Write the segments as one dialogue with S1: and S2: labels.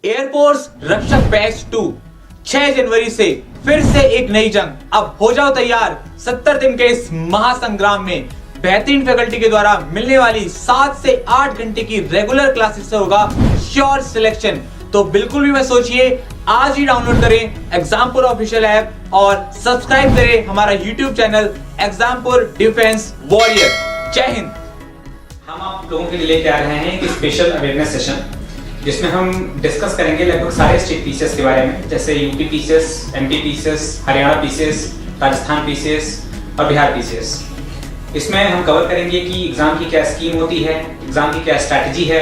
S1: Air force रक्षक batch 2 6 जनवरी से फिर से एक नई जंग। अब हो जाओ तैयार 70 दिन के इस महासंग्राम में। बेहतरीन फैकल्टी के द्वारा मिलने वाली 7 से 8 घंटे की रेगुलर क्लासेस से होगा श्योर सिलेक्शन। तो बिल्कुल भी मत सोचिए, आज ही डाउनलोड करें एग्जामपुर ऑफिशियल ऐप और सब्सक्राइब करें हमारा YouTube channel Exampur defence warrior. जय हिंद।
S2: हम आप लोगों के लिए लेके आ रहे हैं एक स्पेशल अवेयरनेस सेशन जिसमें हम डिस्कस करेंगे लगभग सारे स्टेट पीसीएस के बारे में, जैसे UP PCS, MP PCS, Haryana PCS, Rajasthan PCS और बिहार पीसीएस। इसमें हम कवर करेंगे कि एग्जाम की क्या स्कीम होती है, एग्जाम की क्या स्ट्रैटेजी है,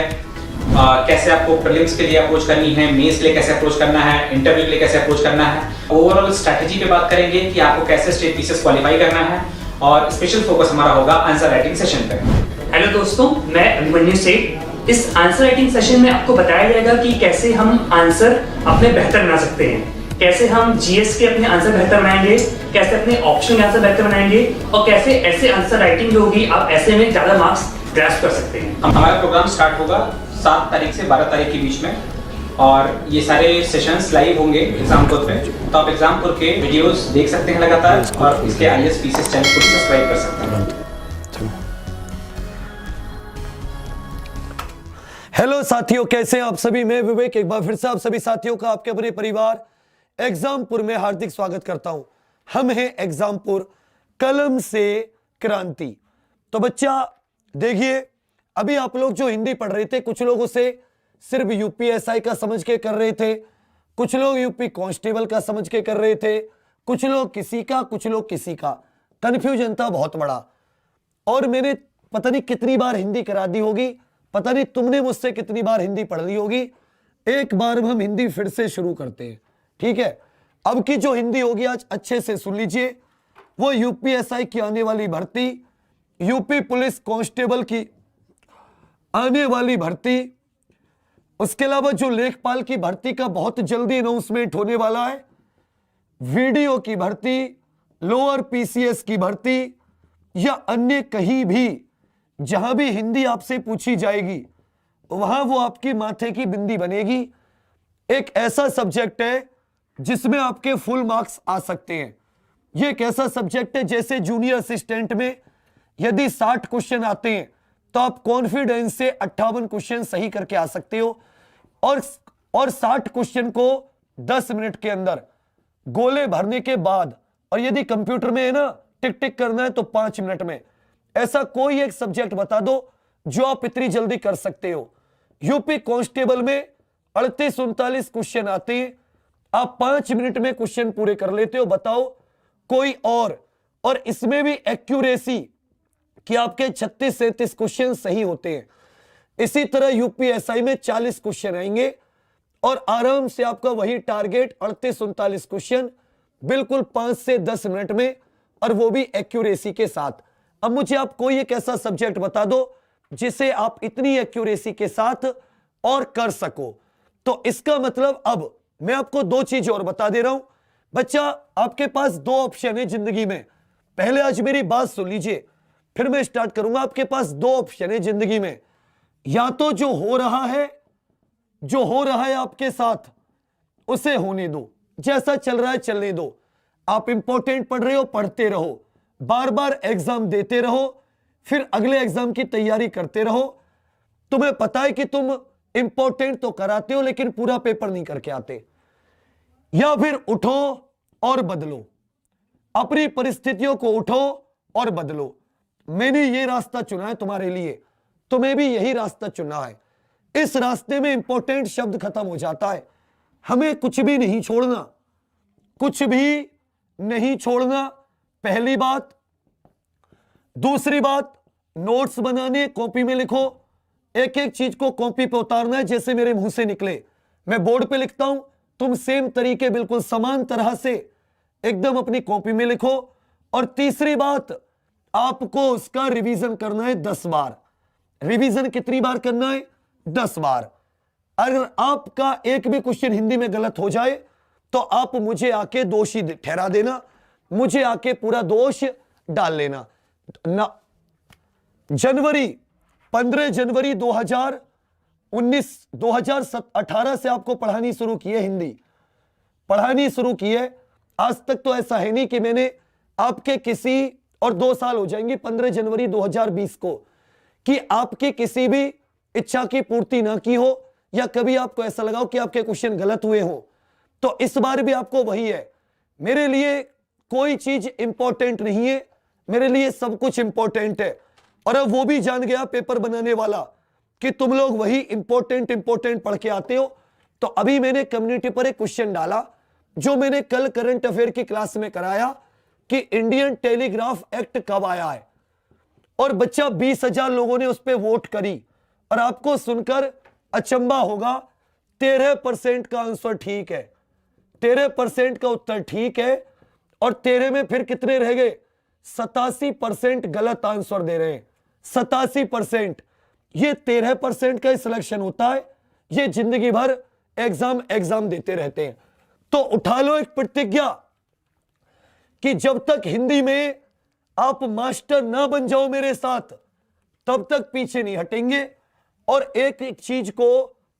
S2: कैसे आपको प्रीलिम्स के लिए अप्रोच करनी है, मेंस के लिए कैसे अप्रोच करना है, इंटरव्यू के लिए कैसे अप्रोच करना है। ओवरऑल स्ट्रैटेजी पे बात करेंगे कि आपको कैसे स्टेट पीसीएस क्वालिफाई करना है और स्पेशल फोकस हमारा होगा आंसर राइटिंग सेशन पे।
S3: हेलो दोस्तों, मैं अभिमन्यु सेठ। इस आंसर राइटिंग सेशन में आपको बताया जाएगा कि कैसे हम आंसर अपने बेहतर बना सकते हैं, कैसे हम जीएस के अपने आंसर बेहतर बनाएंगे, कैसे अपने ऑप्शन के आंसर बेहतर बनाएंगे और कैसे ऐसे आंसर राइटिंग जो होगी आप ऐसे में ज्यादा मार्क्स ग्रैस्प कर सकते हैं।
S2: हमारा प्रोग्राम स्टार्ट होगा 7 तारीख से 12 तारीख के बीच में और ये सारे सेशंस लाइव होंगे एग्जामपुर पे। तो आप एग्जामपुर के वीडियोस देख सकते हैं लगातार और इसके आईएएस पीसीएस चैनल को सब्सक्राइब कर सकते हैं।
S4: हेलो साथियों, कैसे हैं आप सभी। मैं विवेक एक बार फिर से आप सभी साथियों का आपके अपने परिवार एग्जामपुर में हार्दिक स्वागत करता हूं। हम हैं एग्जामपुर, कलम से क्रांति। तो बच्चा देखिए, अभी आप लोग जो हिंदी पढ़ रहे थे, कुछ लोग उसे सिर्फ यूपीएसआई का समझ के कर रहे थे, कुछ लोग यूपी कांस्टेबल का समझ के कर रहे थे, कुछ लोग किसी का, कुछ लोग किसी का। कंफ्यूजन था बहुत बड़ा और मैंने पता नहीं कितनी बार हिंदी करा दी होगी, पता नहीं तुमने मुझसे कितनी बार हिंदी पढ़ ली होगी। एक बार हम हिंदी फिर से शुरू करते हैं, ठीक है। अब की जो हिंदी होगी आज अच्छे से सुन लीजिए। वो यूपीएसआई की आने वाली भर्ती, यूपी पुलिस कांस्टेबल की आने वाली भर्ती, उसके अलावा जो लेखपाल की भर्ती का बहुत जल्दी अनाउंसमेंट होने वाला है, वीडियो की भर्ती, लोअर पीसीएस की भर्ती या अन्य कहीं भी जहां भी हिंदी आपसे पूछी जाएगी वहां वो आपकी माथे की बिंदी बनेगी। एक ऐसा सब्जेक्ट है जिसमें आपके फुल मार्क्स आ सकते हैं। ये एक ऐसा सब्जेक्ट है जैसे जूनियर असिस्टेंट में यदि 60 क्वेश्चन आते हैं तो आप कॉन्फिडेंस से 58 क्वेश्चन सही करके आ सकते हो और 60 क्वेश्चन को 10 मिनट के अंदर गोले भरने के बाद, और यदि कंप्यूटर में है ना टिक टिक करना है तो 5 मिनट में। ऐसा कोई एक सब्जेक्ट बता दो जो आप इतनी जल्दी कर सकते हो। यूपी कांस्टेबल में 38-39 क्वेश्चन आते हैं, आप 5 मिनट में क्वेश्चन पूरे कर लेते हो। बताओ कोई और इसमें भी एक्यूरेसी कि आपके 36-37 क्वेश्चन सही होते हैं। इसी तरह यूपीएसआई में 40 क्वेश्चन आएंगे और आराम से आपका वही टारगेट 38-39 क्वेश्चन बिल्कुल 5 से 10 मिनट में, और वो भी एक्यूरेसी के साथ। अब मुझे आप कोई एक ऐसा सब्जेक्ट बता दो जिसे आप इतनी एक्यूरेसी के साथ और कर सको। तो इसका मतलब अब मैं आपको 2 चीज और बता दे रहा हूं। बच्चा आपके पास 2 ऑप्शन है जिंदगी में। पहले आज मेरी बात सुन लीजिए, फिर मैं स्टार्ट करूंगा। आपके पास 2 ऑप्शन है जिंदगी में, या तो जो हो रहा है आपके साथ उसे होने दो, जैसा चल रहा है चलने दो। आप इंपॉर्टेंट पढ़ रहे हो, पढ़ते रहो, बार बार एग्जाम देते रहो, फिर अगले एग्जाम की तैयारी करते रहो। तुम्हें पता है कि तुम इंपॉर्टेंट तो कराते हो लेकिन पूरा पेपर नहीं करके आते। या फिर उठो और बदलो, अपनी परिस्थितियों को उठो और बदलो। मैंने ये रास्ता चुना है तुम्हारे लिए, तुम्हें भी यही रास्ता चुनना है। इस रास्ते में इंपॉर्टेंट शब्द खत्म हो जाता है। हमें कुछ भी नहीं छोड़ना, कुछ भी नहीं छोड़ना, पहली बात। दूसरी बात, नोट्स बनाने, कॉपी में लिखो। एक एक चीज को कॉपी पे उतारना है जैसे मेरे मुंह से निकले। मैं बोर्ड पे लिखता हूं, तुम सेम तरीके बिल्कुल समान तरह से एकदम अपनी कॉपी में लिखो। और तीसरी बात, आपको उसका रिवीजन करना है 10 बार। रिवीजन कितनी बार करना है? 10 बार। अगर आपका एक भी क्वेश्चन हिंदी में गलत हो जाए तो आप मुझे आके दोषी ठहरा देना, मुझे आके पूरा दोष डाल लेना। 15 जनवरी 2023 2018 से आपको पढ़ानी शुरू की है, हिंदी पढ़ानी शुरू की है। आज तक तो ऐसा है नहीं कि मैंने आपके किसी, और 2 साल हो जाएंगे 15 जनवरी 2020 को, कि आपके किसी भी इच्छा की पूर्ति ना की हो, या कभी आपको ऐसा लगा हो कि आपके क्वेश्चन गलत हुए हो। तो इस बार भी आपको वही है। मेरे लिए कोई चीज इंपॉर्टेंट नहीं है, मेरे लिए सब कुछ इंपॉर्टेंट है। और अब वो भी जान गया पेपर बनाने वाला कि तुम लोग वही इंपॉर्टेंट पढ़ के आते हो। तो अभी मैंने कम्युनिटी पर एक क्वेश्चन डाला, जो मैंने कल करंट अफेयर की क्लास में कराया, कि इंडियन टेलीग्राफ एक्ट कब आया है, और बच्चा 20,000 लोगों ने उस पर वोट करी। और आपको सुनकर अचंभा होगा, 13% का आंसर ठीक है, 13% का उत्तर ठीक है। और 13 में फिर कितने रह गए? 87% गलत आंसर दे रहे हैं। 87%। ये 13% का सिलेक्शन होता है, ये जिंदगी भर एग्जाम देते रहते हैं। तो उठा लो एक प्रतिज्ञा कि जब तक हिंदी में आप मास्टर ना बन जाओ मेरे साथ, तब तक पीछे नहीं हटेंगे। और एक एक चीज को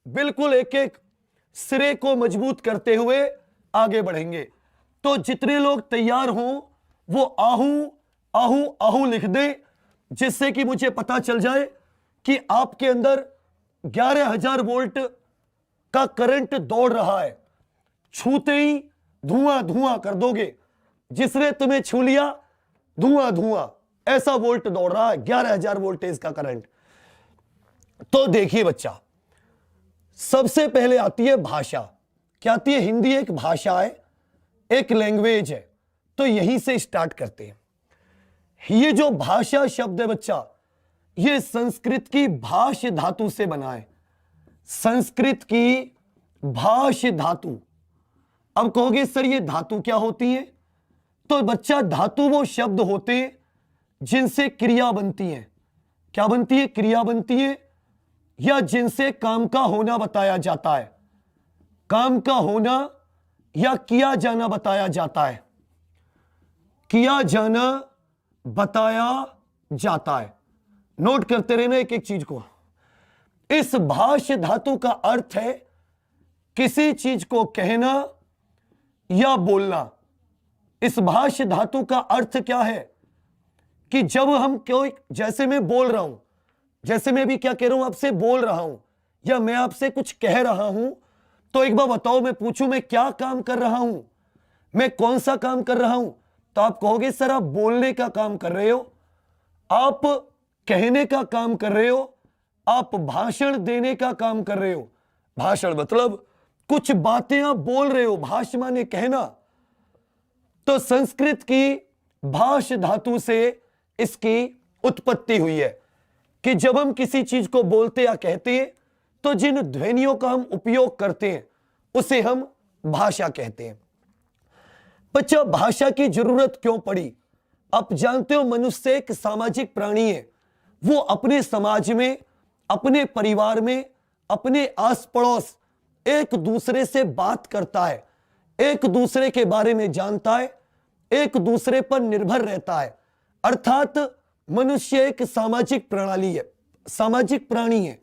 S4: बिल्कुल एक एक सिरे को मजबूत करते हुए आगे बढ़ेंगे। तो जितने लोग तैयार हों वो आहू आहू आहू लिख दें, जिससे कि मुझे पता चल जाए कि आपके अंदर 11,000 वोल्ट का करंट दौड़ रहा है। छूते ही धुआं धुआं कर दोगे, जिसने तुम्हें छू लिया धुआं धुआं, ऐसा वोल्ट दौड़ रहा है, 11,000 वोल्टेज का करंट। तो देखिए बच्चा, सबसे पहले आती है भाषा। क्या आती है? हिंदी एक भाषा है, एक लैंग्वेज है। तो यहीं से स्टार्ट करते हैं। ये जो भाषा शब्द है बच्चा, ये संस्कृत की भाष धातु से बना है। संस्कृत की भाष धातु। अब कहोगे सर ये धातु क्या होती है? तो बच्चा धातु वो शब्द होते हैं जिनसे क्रिया बनती है। क्या बनती है? क्रिया बनती है, या जिनसे काम का होना बताया जाता है। काम का होना या किया जाना बताया जाता है। किया जाना बताया जाता है। नोट करते रहना एक एक चीज को। इस भाष धातु का अर्थ है किसी चीज को कहना या बोलना। इस भाष धातु का अर्थ क्या है कि जब हम कोई, जैसे मैं बोल रहा हूं, जैसे मैं भी क्या कह रहा हूं, आपसे बोल रहा हूं, या मैं आपसे कुछ कह रहा हूं, तो एक बार बताओ, मैं पूछूं मैं क्या काम कर रहा हूं, मैं कौन सा काम कर रहा हूं, तो आप कहोगे सर आप बोलने का काम कर रहे हो, आप कहने का काम कर रहे हो, आप भाषण देने का काम कर रहे हो। भाषण मतलब कुछ बातें आप बोल रहे हो, भाष माने कहना। तो संस्कृत की भाष धातु से इसकी उत्पत्ति हुई है कि जब हम किसी चीज को बोलते या कहते हैं तो जिन ध्वनियों का हम उपयोग करते हैं उसे हम भाषा कहते हैं। बच्चा, भाषा की जरूरत क्यों पड़ी? आप जानते हो मनुष्य एक सामाजिक प्राणी है। वो अपने समाज में, अपने परिवार में, अपने आस पड़ोस एक दूसरे से बात करता है, एक दूसरे के बारे में जानता है, एक दूसरे पर निर्भर रहता है। अर्थात मनुष्य एक सामाजिक प्रणाली है, सामाजिक प्राणी है।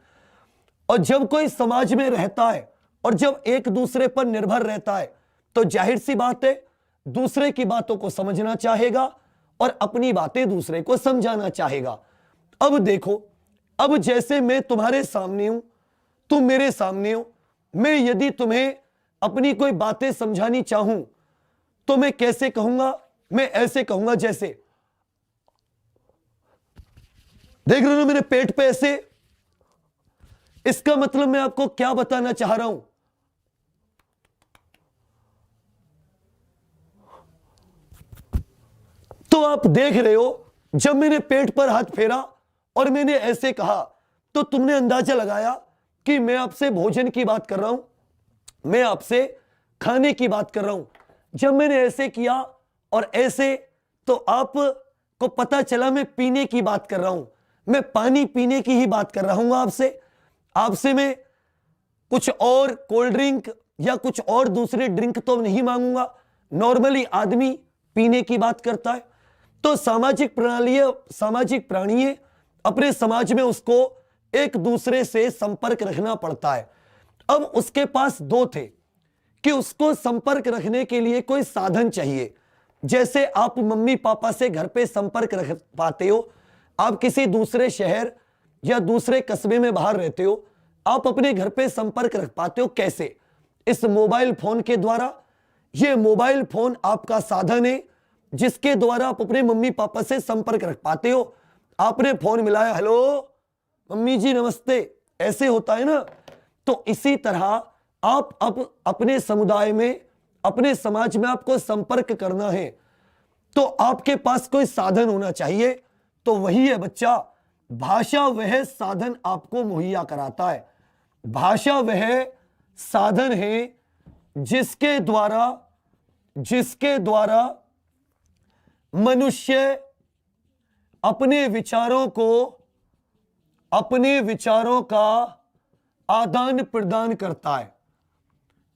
S4: और जब कोई समाज में रहता है और जब एक दूसरे पर निर्भर रहता है तो जाहिर सी बात है दूसरे की बातों को समझना चाहेगा और अपनी बातें दूसरे को समझाना चाहेगा। अब देखो, अब जैसे मैं तुम्हारे सामने हूं, तुम मेरे सामने हो, मैं यदि तुम्हें अपनी कोई बातें समझानी चाहूं तो मैं कैसे कहूंगा? मैं ऐसे कहूंगा जैसे, देख रहे हो मेरे पेट पे ऐसे। इसका मतलब मैं आपको क्या बताना चाह रहा हूं? तो आप देख रहे हो, जब मैंने पेट पर हाथ फेरा और मैंने ऐसे कहा तो तुमने अंदाजा लगाया कि मैं आपसे भोजन की बात कर रहा हूं, मैं आपसे खाने की बात कर रहा हूं। जब मैंने ऐसे किया और ऐसे, तो आपको पता चला मैं पीने की बात कर रहा हूं, मैं पानी पीने की ही बात कर रहा हूं आपसे मैं कुछ और कोल्ड ड्रिंक या कुछ और दूसरे ड्रिंक तो नहीं मांगूंगा। नॉर्मली आदमी पीने की बात करता है। तो सामाजिक प्रणाली है, सामाजिक प्राणी है, अपने समाज में उसको एक दूसरे से संपर्क रखना पड़ता है। अब उसके पास दो थे कि उसको संपर्क रखने के लिए कोई साधन चाहिए। जैसे आप मम्मी पापा से घर पे संपर्क रख पाते हो, आप किसी दूसरे शहर या दूसरे कस्बे में बाहर रहते हो, आप अपने घर पे संपर्क रख पाते हो कैसे? इस मोबाइल फोन के द्वारा। यह मोबाइल फोन आपका साधन है जिसके द्वारा आप अपने मम्मी पापा से संपर्क रख पाते हो। आपने फोन मिलाया, हेलो मम्मी जी नमस्ते, ऐसे होता है ना। तो इसी तरह आप अब अपने समुदाय में, अपने समाज में आपको संपर्क करना है तो आपके पास कोई साधन होना चाहिए। तो वही है बच्चा, भाषा वह साधन आपको मुहैया कराता है। भाषा वह साधन है जिसके द्वारा मनुष्य अपने विचारों का आदान प्रदान करता है।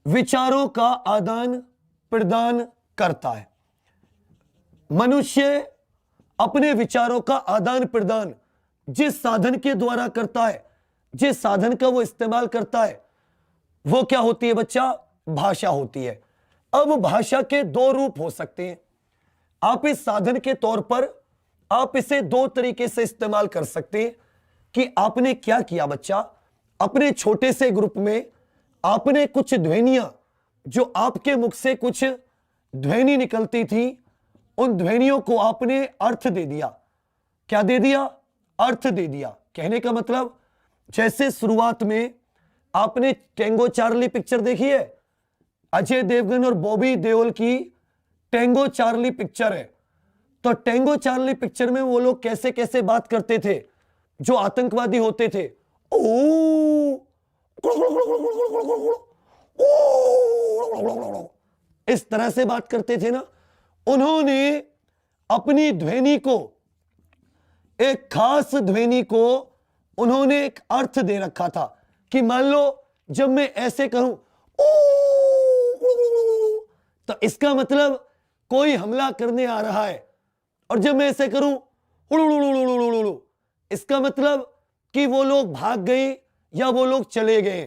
S4: विचारों का आदान प्रदान करता है। मनुष्य अपने विचारों का आदान प्रदान जिस साधन के द्वारा करता है, जिस साधन का वो इस्तेमाल करता है, वो क्या होती है बच्चा? भाषा होती है। अब भाषा के दो रूप हो सकते हैं। आप इस साधन के तौर पर आप इसे दो तरीके से इस्तेमाल कर सकते हैं कि आपने क्या किया बच्चा, अपने छोटे से ग्रुप में आपने कुछ ध्वनियां, जो आपके मुख से कुछ ध्वनि निकलती थी, उन ध्वनियों को आपने अर्थ दे दिया। क्या दे दिया? अर्थ दे दिया। कहने का मतलब, जैसे शुरुआत में आपने टेंगो चार्ली पिक्चर देखी है, अजय देवगन और बॉबी देओल की टेंगो चार्ली पिक्चर है। तो टेंगो चार्ली पिक्चर में वो लोग कैसे कैसे बात करते थे, जो आतंकवादी होते थे। इस तरह से बात करते थे ना। उन्होंने अपनी ध्वनि को, एक खास ध्वनि को उन्होंने एक अर्थ दे रखा था कि मान लो जब मैं ऐसे कहूं तो इसका मतलब कोई हमला करने आ रहा है, और जब मैं ऐसे करूं इसका मतलब कि वो लोग भाग गए या वो लोग चले गए।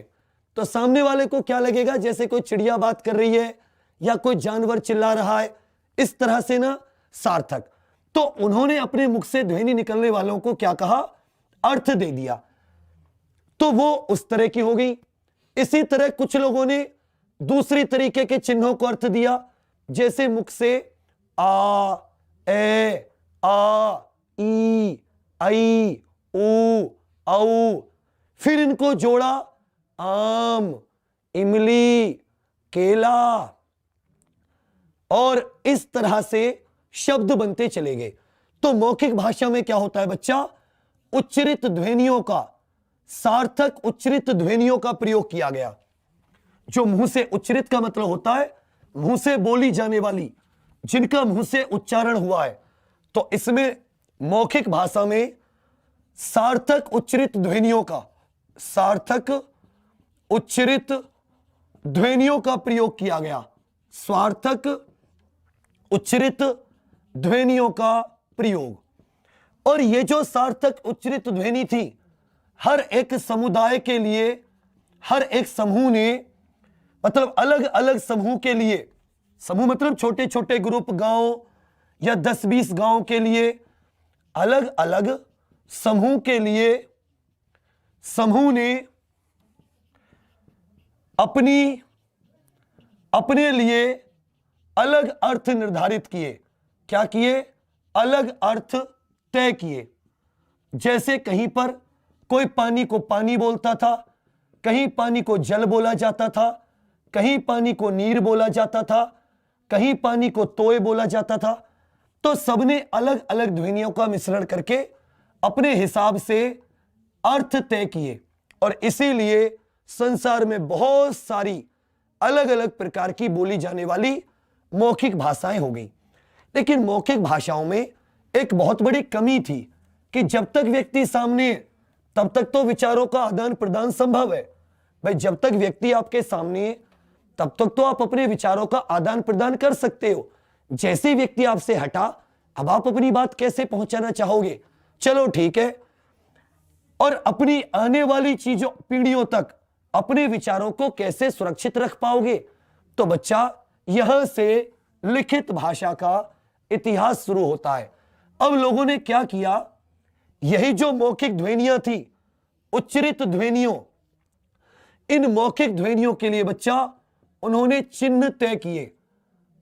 S4: तो सामने वाले को क्या लगेगा? जैसे कोई चिड़िया बात कर रही है या कोई जानवर चिल्ला रहा है, इस तरह से ना सार्थक। तो उन्होंने अपने मुख से ध्वनि निकलने वालों को क्या कहा? अर्थ दे दिया। तो वो उस तरह की हो गई। इसी तरह कुछ लोगों ने दूसरी तरीके के चिन्हों को अर्थ दिया, जैसे मुख से आ, ए, आ, ई, आई, ऊ, औ, फिर इनको जोड़ा आम, इमली, केला, और इस तरह से शब्द बनते चले गए। तो मौखिक भाषा में क्या होता है बच्चा? उच्चरित ध्वनियों का, सार्थक उच्चरित ध्वनियों का प्रयोग किया गया। जो मुंह से उच्चरित का मतलब होता है मुंह से बोली जाने वाली, जिनका मुंह से उच्चारण हुआ है। तो इसमें मौखिक भाषा में सार्थक उच्चरित ध्वनियों का, सार्थक उच्चरित ध्वनियों का प्रयोग किया गया। सार्थक उच्चरित ध्वनियों का प्रयोग। और ये जो सार्थक उच्चरित ध्वनि थी, हर एक समुदाय के लिए, हर एक समूह ने, मतलब अलग अलग समूह के लिए, समूह मतलब छोटे छोटे ग्रुप, गांव या 10-20 गांव के लिए, अलग अलग समूह के लिए समूह ने अपने लिए अलग अर्थ निर्धारित किए। क्या किए? अलग अर्थ तय किए। जैसे कहीं पर कोई पानी को पानी बोलता था, कहीं पानी को जल बोला जाता था, कहीं पानी को नीर बोला जाता था, कहीं पानी को तोय बोला जाता था। तो सबने अलग अलग ध्वनियों का मिश्रण करके अपने हिसाब से अर्थ तय किए, और इसीलिए संसार में बहुत सारी अलग अलग प्रकार की बोली जाने वाली मौखिक भाषाएं हो गई। लेकिन मौखिक भाषाओं में एक बहुत बड़ी कमी थी कि जब तक व्यक्ति सामने है तब तक तो विचारों का आदान प्रदान संभव है। भाई जब तक व्यक्ति आपके सामने है तब तक तो आप अपने विचारों का आदान प्रदान कर सकते हो। जैसे व्यक्ति आपसे हटा, अब आप अपनी बात कैसे पहुंचाना चाहोगे? चलो ठीक है, और अपनी आने वाली चीजों पीढ़ियों तक अपने विचारों को कैसे सुरक्षित रख पाओगे? तो बच्चा यहां से लिखित भाषा का इतिहास शुरू होता है। अब लोगों ने क्या किया, यही जो मौखिक ध्वनियां थी, उच्चरित ध्वनियों, इन मौखिक ध्वनियों के लिए बच्चा उन्होंने चिन्ह तय किए।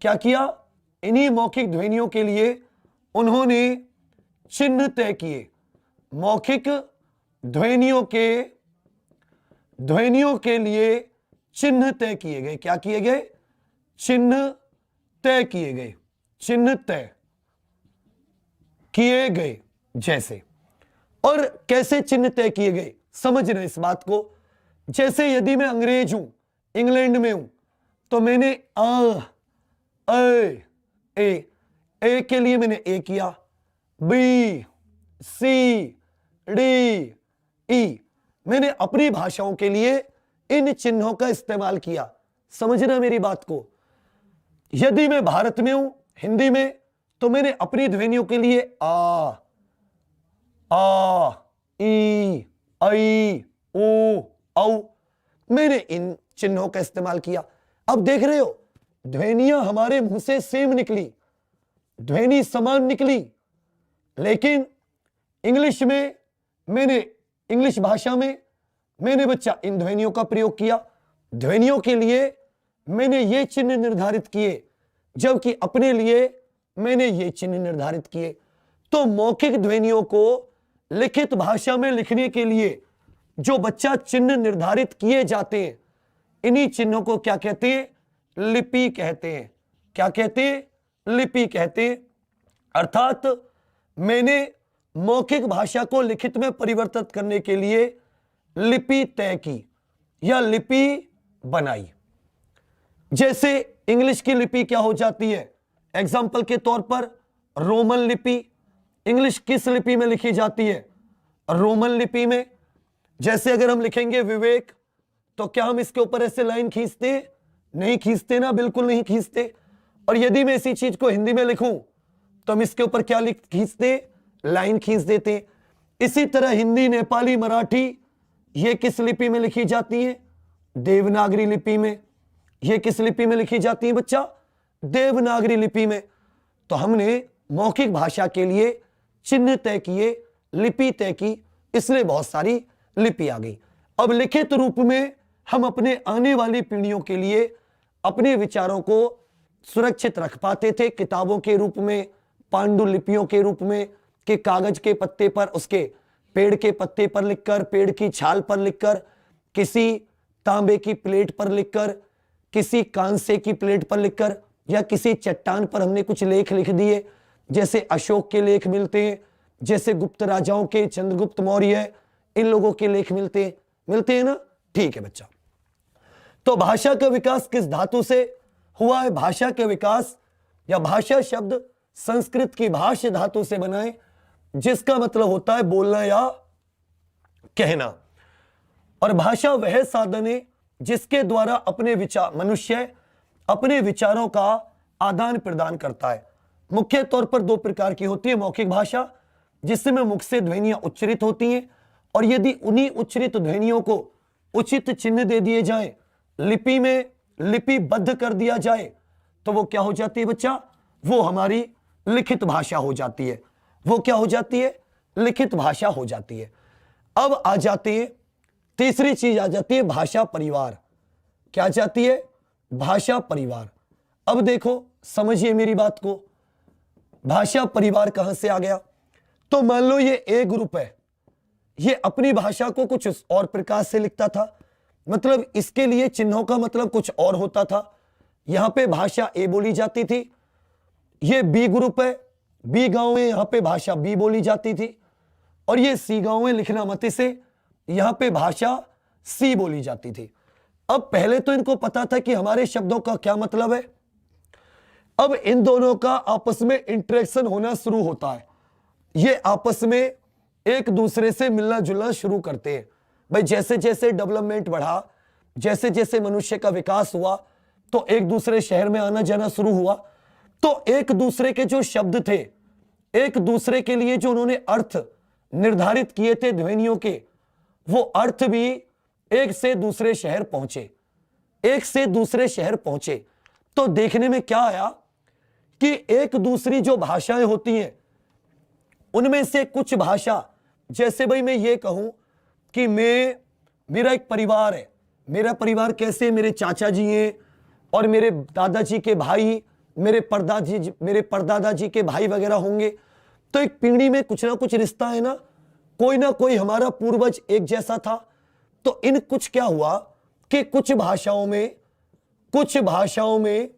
S4: क्या किया? इन्हीं मौखिक ध्वनियों के लिए उन्होंने चिन्ह तय किए। मौखिक ध्वनियों के लिए चिन्ह तय किए गए। क्या किए गए? चिन्ह तय किए गए। चिन्ह तय किए गए। जैसे, और कैसे चिन्ह तय किए गए समझ रहे इस बात को। जैसे यदि मैं अंग्रेज हूं, इंग्लैंड में हूं, तो मैंने ए के लिए मैंने ए किया, बी सी डी ई, मैंने अपनी भाषाओं के लिए इन चिन्हों का इस्तेमाल किया। समझना मेरी बात को। यदि मैं भारत में हूं, हिंदी में, तो मैंने अपनी ध्वनियों के लिए आ ई आई ओ औ, मैंने इन चिन्हों का इस्तेमाल किया। अब देख रहे हो, ध्वनियां हमारे मुंह से सेम निकली, ध्वनि समान निकली, लेकिन इंग्लिश में मैंने, इंग्लिश भाषा में मैंने बच्चा इन ध्वनियों का प्रयोग किया। ध्वनियों के लिए मैंने ये चिन्ह निर्धारित किए, जबकि अपने लिए मैंने ये चिन्ह निर्धारित किए। तो मौखिक ध्वनियों को लिखित भाषा में लिखने के लिए जो बच्चा चिन्ह निर्धारित किए जाते हैं, इन्हीं चिन्हों को क्या कहते हैं? लिपि कहते हैं। क्या कहते हैं? लिपि कहते हैं। अर्थात मैंने मौखिक भाषा को लिखित में परिवर्तित करने के लिए लिपि तय की या लिपि बनाई। जैसे इंग्लिश की लिपि क्या हो जाती है? एग्जाम्पल के तौर पर रोमन लिपि। इंग्लिश किस लिपि में लिखी जाती है? रोमन लिपि में। जैसे अगर हम लिखेंगे विवेक, तो क्या हम इसके ऊपर ऐसे लाइन खींचते हैं? नहीं खींचते ना, बिल्कुल नहीं खींचते। और यदि मैं इसी चीज को हिंदी में लिखूं, तो हम इसके ऊपर क्या खींचते? लाइन खींच देते। इसी तरह हिंदी, नेपाली, मराठी, ये किस लिपि में लिखी जाती है? देवनागरी लिपि में। ये किस लिपि में लिखी जाती है बच्चा? देवनागरी लिपि में। तो हमने मौखिक भाषा के लिए चिन्ह तय किए, लिपि तय की, इसलिए बहुत सारी लिपि आ गई। अब लिखित रूप में हम अपने आने वाली पीढ़ियों के लिए अपने विचारों को सुरक्षित रख पाते थे, किताबों के रूप में, पांडुलिपियों के रूप में, कि कागज के पत्ते पर, उसके पेड़ के पत्ते पर लिखकर, पेड़ की छाल पर लिखकर, किसी तांबे की प्लेट पर लिखकर, किसी कांसे की प्लेट पर लिखकर, या किसी चट्टान पर हमने कुछ लेख लिख दिए। जैसे अशोक के लेख मिलते हैं, जैसे गुप्त राजाओं के, चंद्रगुप्त मौर्य, इन लोगों के लेख मिलते हैं ना? ठीक है बच्चा। तो भाषा का विकास किस धातु से हुआ है? भाषा का विकास या भाषा शब्द संस्कृत की भाष्य धातु से बना है, जिसका मतलब होता है बोलना या कहना। और भाषा वह साधन है जिसके द्वारा मनुष्य अपने विचारों का आदान प्रदान करता है। मुख्य तौर पर दो प्रकार की होती है मौखिक भाषा, जिसमें मुख से ध्वनियां उच्चरित होती हैं, और यदि उन्हीं उच्चरित ध्वनियों को उचित चिन्ह दे दिए जाए, लिपि में लिपिबद्ध कर दिया जाए, तो वो क्या हो जाती है बच्चा? वो हमारी लिखित भाषा हो जाती है। वो क्या हो जाती है? लिखित भाषा हो जाती है। अब आ जाती है तीसरी चीज, आ जाती है भाषा परिवार। क्या जाती है? भाषा परिवार। अब देखो, समझिए मेरी बात को, भाषा परिवार कहां से आ गया? तो मान लो ये ए ग्रुप है, ये अपनी भाषा को कुछ और प्रकार से लिखता था, मतलब इसके लिए चिन्हों का मतलब कुछ और होता था। यहां पे भाषा ए बोली जाती थी। ये बी ग्रुप है, बी गांव में यहां पे भाषा बी बोली जाती थी, और ये सी गांव में लिखना मत से, यहां पे भाषा सी बोली जाती थी। अब पहले तो इनको पता था कि हमारे शब्दों का क्या मतलब है। अब इन दोनों का आपस में इंटरेक्शन होना शुरू होता है। ये आपस में एक दूसरे से मिलना जुलना शुरू करते हैं। भाई जैसे जैसे डेवलपमेंट बढ़ा, जैसे जैसे मनुष्य का विकास हुआ, तो एक दूसरे शहर में आना जाना शुरू हुआ, तो एक दूसरे के जो शब्द थे, एक दूसरे के लिए जो उन्होंने अर्थ निर्धारित किए थे ध्वनियों के, वो अर्थ भी एक से दूसरे शहर पहुंचे, एक से दूसरे शहर पहुंचे। तो देखने में क्या आया कि एक दूसरी जो भाषाएं होती हैं उनमें से कुछ भाषा, जैसे भाई मैं ये कहूं कि मेरा एक परिवार है, मेरा परिवार कैसे, मेरे चाचा जी हैं और मेरे दादाजी के भाई, मेरे परदादा जी के भाई वगैरह होंगे। तो एक पीढ़ी में कुछ ना कुछ रिश्ता है ना कोई हमारा पूर्वज एक जैसा था। तो इन कुछ क्या हुआ कि कुछ भाषाओं में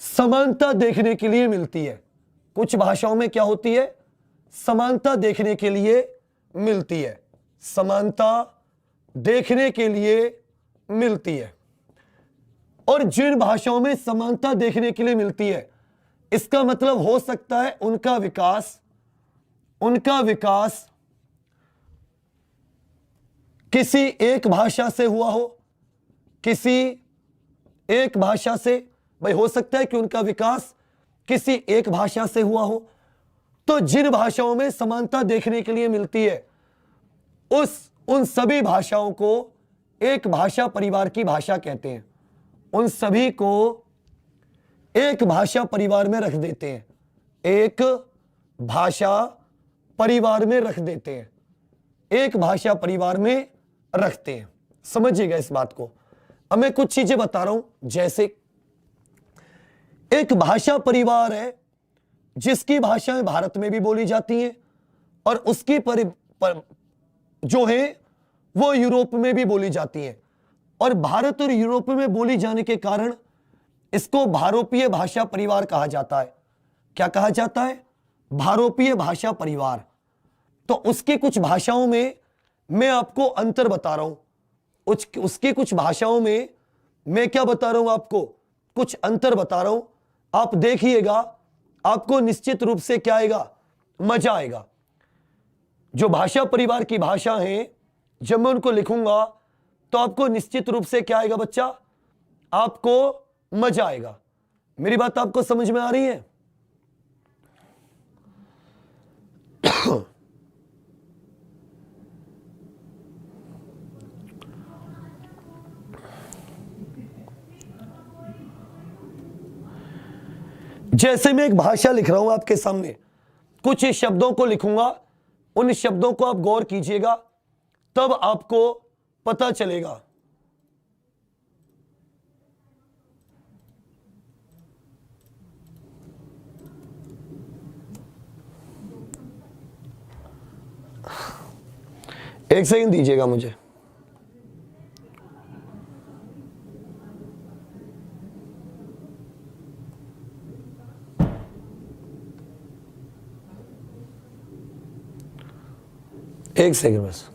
S4: समानता देखने के लिए मिलती है। कुछ भाषाओं में क्या होती है? समानता देखने के लिए मिलती है, समानता देखने के लिए मिलती है। और जिन भाषाओं में समानता देखने के लिए मिलती है, इसका मतलब हो सकता है उनका विकास किसी एक भाषा से हुआ हो, किसी एक भाषा से, भाई हो सकता है कि उनका विकास किसी एक भाषा से हुआ हो। तो जिन भाषाओं में समानता देखने के लिए मिलती है, उन सभी भाषाओं को एक भाषा परिवार की भाषा कहते हैं। उन सभी को एक भाषा परिवार में रख देते हैं, एक भाषा परिवार में रख देते हैं, एक भाषा परिवार में रखते हैं। समझिएगा इस बात को। अब मैं कुछ चीजें बता रहा हूं, जैसे एक भाषा परिवार है जिसकी भाषाएं भारत में भी बोली जाती हैं और उसकी जो है वो यूरोप में भी बोली जाती हैं। और भारत और यूरोप में बोली जाने के कारण इसको भारोपीय भाषा परिवार कहा जाता है। क्या कहा जाता है? भारोपीय भाषा परिवार। तो उसकी कुछ भाषाओं में मैं आपको अंतर बता रहा हूं, उसकी कुछ भाषाओं में मैं क्या बता रहा हूं आपको? कुछ अंतर बता रहा हूं। आप देखिएगा, आपको निश्चित रूप से क्या आएगा? मजा आएगा। जो भाषा परिवार की भाषा है, जब मैं उनको लिखूंगा तो आपको निश्चित रूप से क्या आएगा बच्चा? आपको मजा आएगा। मेरी बात आपको समझ में आ रही है? जैसे मैं एक भाषा लिख रहा हूं आपके सामने, कुछ शब्दों को लिखूंगा, उन शब्दों को आप गौर कीजिएगा, तब आपको पता चलेगा। एक सेकंड दीजिएगा मुझे। एक सेकंड बस।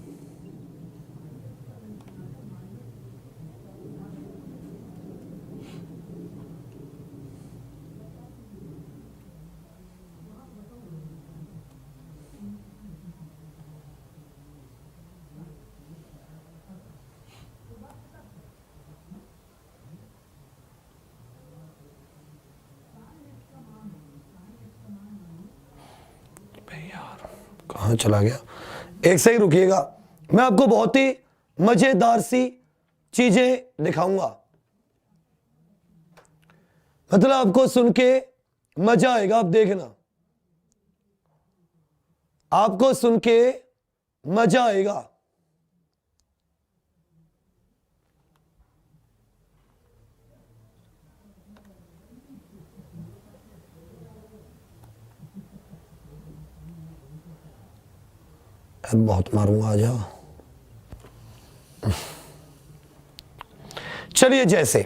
S4: कहाँ चला गया? एक से ही रुकिएगा, मैं आपको बहुत ही मजेदार सी चीजें दिखाऊंगा। मतलब आपको सुन के मजा आएगा। आप देखना, आपको सुन के मजा आएगा। बहुत मारूंगा, आ जाओ। चलिए, जैसे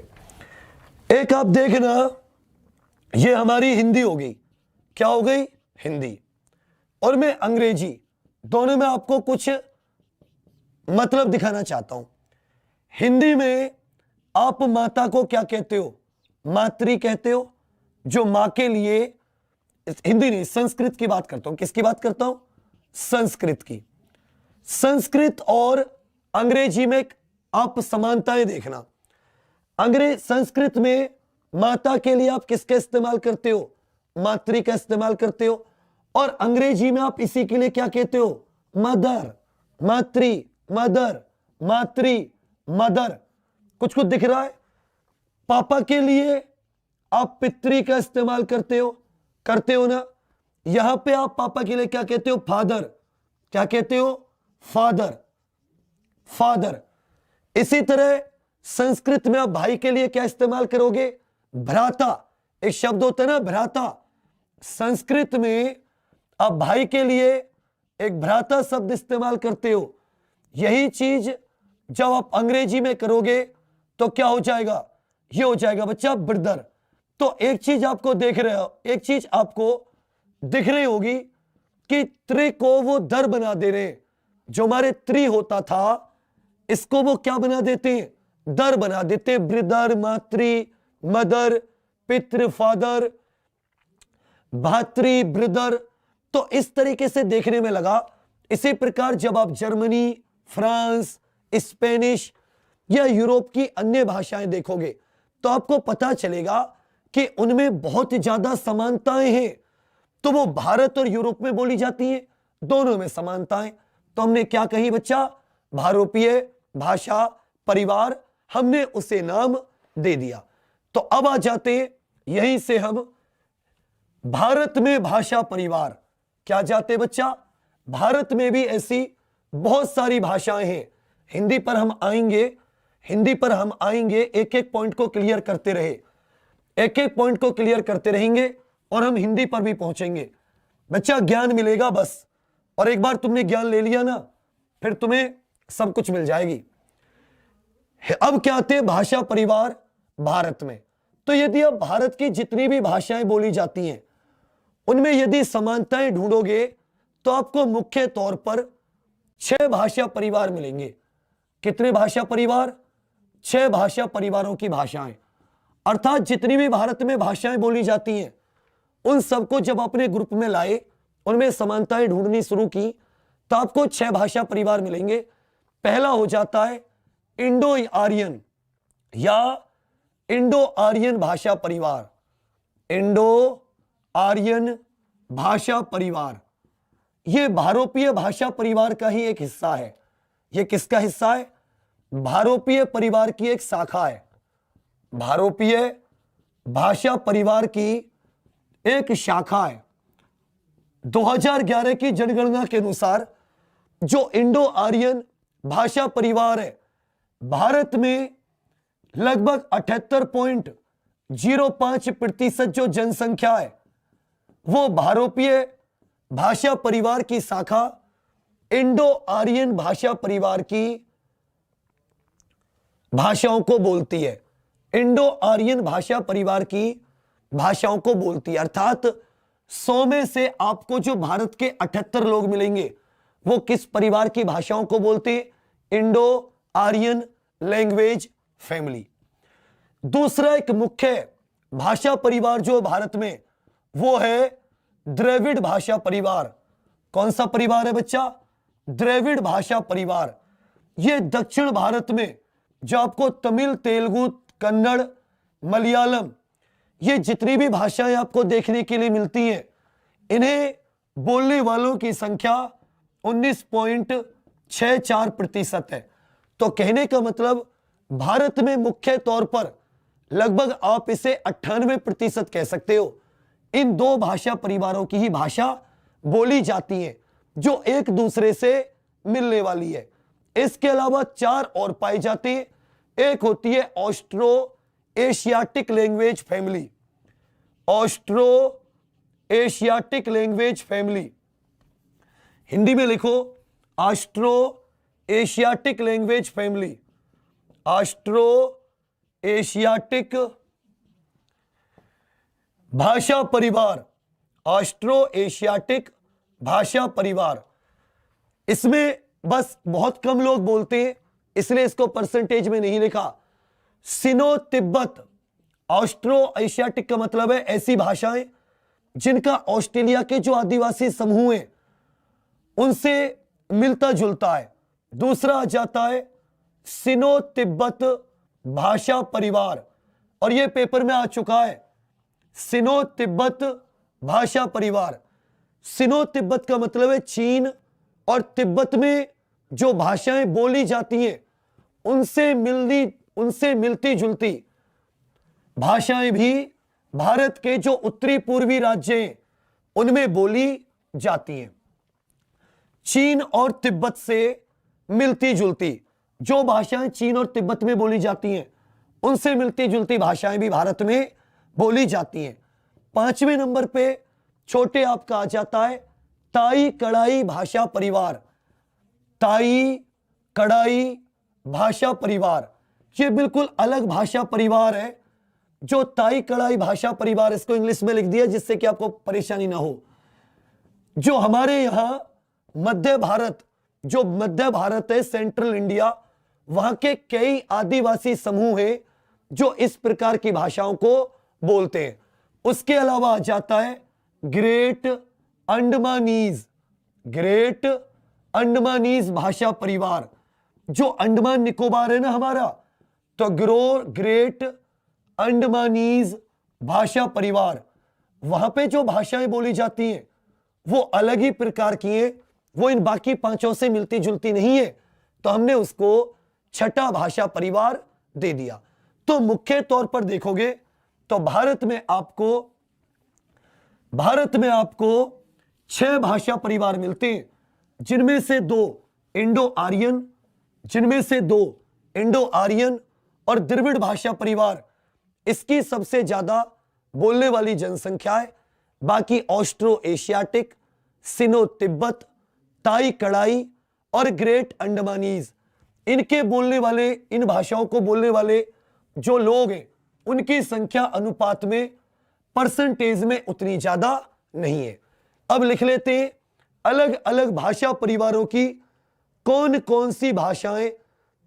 S4: एक आप देखना, ये हमारी हिंदी हो गई। क्या हो गई? हिंदी। और मैं अंग्रेजी, दोनों में आपको कुछ मतलब दिखाना चाहता हूं। हिंदी में आप माता को क्या कहते हो? मातृ कहते हो, जो मां के लिए। हिंदी नहीं, संस्कृत की बात करता हूं। किसकी बात करता हूं? संस्कृत की। संस्कृत और अंग्रेजी में आप समानताएं देखना। संस्कृत में माता के लिए आप किसका इस्तेमाल करते हो? मातृ का इस्तेमाल करते हो। और अंग्रेजी में आप इसी के लिए क्या कहते हो? मदर। मातृ, मदर, मातृ, मदर। कुछ कुछ दिख रहा है। पापा के लिए आप पितृ का इस्तेमाल करते हो ना। यहां पे आप पापा के लिए क्या कहते हो? फादर। क्या कहते हो? Father, father. इसी तरह संस्कृत में आप भाई के लिए क्या इस्तेमाल करोगे? भ्राता। एक शब्द होता है ना भ्राता। संस्कृत में आप भाई के लिए एक भ्राता शब्द इस्तेमाल करते हो। यही चीज जब आप अंग्रेजी में करोगे तो क्या हो जाएगा? ये हो जाएगा बच्चा ब्रदर। तो एक चीज आपको दिख रही होगी कि त्रि को वो दर बना दे रहे हैं। जो हमारे त्रि होता था इसको वो क्या बना देते हैं? दर बना देते हैं। ब्रदर, मातृ, मदर, पितृ, फादर, भातृ, ब्रदर। तो इस तरीके से देखने में लगा। इसी प्रकार जब आप जर्मनी, फ्रांस, स्पेनिश या यूरोप की अन्य भाषाएं देखोगे तो आपको पता चलेगा कि उनमें बहुत ज्यादा समानताएं हैं। तो वो भारत और यूरोप में बोली जाती हैं, दोनों में समानताएं। तो हमने क्या कही बच्चा? भारोपीय भाषा परिवार, हमने उसे नाम दे दिया। तो अब आ जाते यहीं से हम भारत में भाषा परिवार। क्या जाते बच्चा? भारत में भी ऐसी बहुत सारी भाषाएं हैं। हिंदी पर हम आएंगे, एक एक पॉइंट को क्लियर करते रहेंगे और हम हिंदी पर भी पहुंचेंगे। बच्चा ज्ञान मिलेगा बस। और एक बार तुमने ज्ञान ले लिया ना, फिर तुम्हें सब कुछ मिल जाएगी। अब क्या आते हैं? भाषा परिवार भारत में। तो यदि आप भारत की जितनी भी भाषाएं बोली जाती हैं उनमें यदि समानताएं ढूंढोगे तो आपको मुख्य तौर पर 6 भाषा परिवार मिलेंगे। कितने भाषा परिवार? 6 भाषा परिवारों की भाषाएं। अर्थात जितनी भी भारत में भाषाएं बोली जाती हैं उन सबको जब अपने ग्रुप में लाए, उनमें समानताएं ढूंढनी शुरू की तो आपको 6 भाषा परिवार मिलेंगे। पहला हो जाता है इंडो आर्यन या इंडो आर्यन भाषा परिवार। इंडो आर्यन भाषा परिवार यह भारोपीय भाषा परिवार का ही एक हिस्सा है। यह किसका हिस्सा है? भारोपीय परिवार की एक शाखा है। भारोपीय भाषा परिवार की एक शाखा है। 2011 की जनगणना के अनुसार जो इंडो आर्यन भाषा परिवार है, भारत में लगभग 78.05% जो जनसंख्या है वो भारोपीय भाषा परिवार की शाखा इंडो आर्यन भाषा परिवार की भाषाओं को बोलती है। इंडो आर्यन भाषा परिवार की भाषाओं को बोलती है। अर्थात 100 में से आपको जो भारत के 78 लोग मिलेंगे वो किस परिवार की भाषाओं को बोलते हैं? Indo Aryan language family. दूसरा एक मुख्य भाषा परिवार जो भारत में वो है द्रविड़ भाषा परिवार। कौन सा परिवार है बच्चा? द्रविड़ भाषा परिवार। यह दक्षिण भारत में जो आपको तमिल, तेलुगु, कन्नड़, मलयालम ये जितनी भी भाषाएं आपको देखने के लिए मिलती हैं इन्हें बोलने वालों की संख्या 19.64% है। तो कहने का मतलब भारत में मुख्य तौर पर लगभग आप इसे 98% कह सकते हो इन 2 भाषा परिवारों की ही भाषा बोली जाती है जो एक दूसरे से मिलने वाली है। इसके अलावा 4 और पाई जाती है। एक होती है Austro Asiatic language family. Austro Asiatic language family, Hindi में लिखो Austro Asiatic language family. Austro Asiatic भाषा परिवार, ऑस्ट्रो एशियाटिक भाषा परिवार। इसमें बस बहुत कम लोग बोलते हैं इसलिए इसको परसेंटेज में नहीं लिखा। सिनो तिब्बत, ऑस्ट्रो एशियाटिक का मतलब है ऐसी भाषाएं जिनका ऑस्ट्रेलिया के जो आदिवासी समूह हैं उनसे मिलता जुलता है। दूसरा आ जाता है सिनो तिब्बत भाषा परिवार और यह पेपर में आ चुका है। सिनो तिब्बत भाषा परिवार। सिनो तिब्बत का मतलब है चीन और तिब्बत में जो भाषाएं बोली जाती हैं उनसे मिलती जुलती भाषाएं भी भारत के जो उत्तरी पूर्वी राज्य हैं उनमें बोली जाती हैं। चीन और तिब्बत से मिलती जुलती जो भाषाएं चीन और तिब्बत में बोली जाती हैं उनसे मिलती जुलती भाषाएं भी भारत में बोली जाती हैं। 5वें नंबर पे छोटे आपका आ जाता है ताई कड़ाई भाषा परिवार। ताई कड़ाई भाषा परिवार, ये बिल्कुल अलग भाषा परिवार है। जो ताई कड़ाई भाषा परिवार, इसको इंग्लिश में लिख दिया जिससे कि आपको परेशानी ना हो। जो हमारे यहां मध्य भारत है, सेंट्रल इंडिया, वहां के कई आदिवासी समूह हैं जो इस प्रकार की भाषाओं को बोलते हैं। उसके अलावा आ जाता है ग्रेट अंडमानीज भाषा परिवार। जो अंडमान निकोबार है ना हमारा, तो ग्रेट अंडमानीज भाषा परिवार, वहां पे जो भाषाएं बोली जाती हैं वो अलग ही प्रकार की हैं, वो इन बाकी पांचों से मिलती जुलती नहीं है, तो हमने उसको छठा भाषा परिवार दे दिया। तो मुख्य तौर पर देखोगे तो भारत में आपको 6 भाषा परिवार मिलते हैं, जिनमें से दो इंडो आर्यन और द्रविड़ भाषा परिवार, इसकी सबसे ज्यादा बोलने वाली जनसंख्या है। बाकी ऑस्ट्रो एशियाटिक, सिनो तिब्बत, ताई कड़ाई और ग्रेट अंडमानीज, इन भाषाओं को बोलने वाले जो लोग हैं उनकी संख्या अनुपात में परसेंटेज में उतनी ज्यादा नहीं है। अब लिख लेते हैं अलग अलग भाषा परिवारों की कौन कौन सी भाषाएं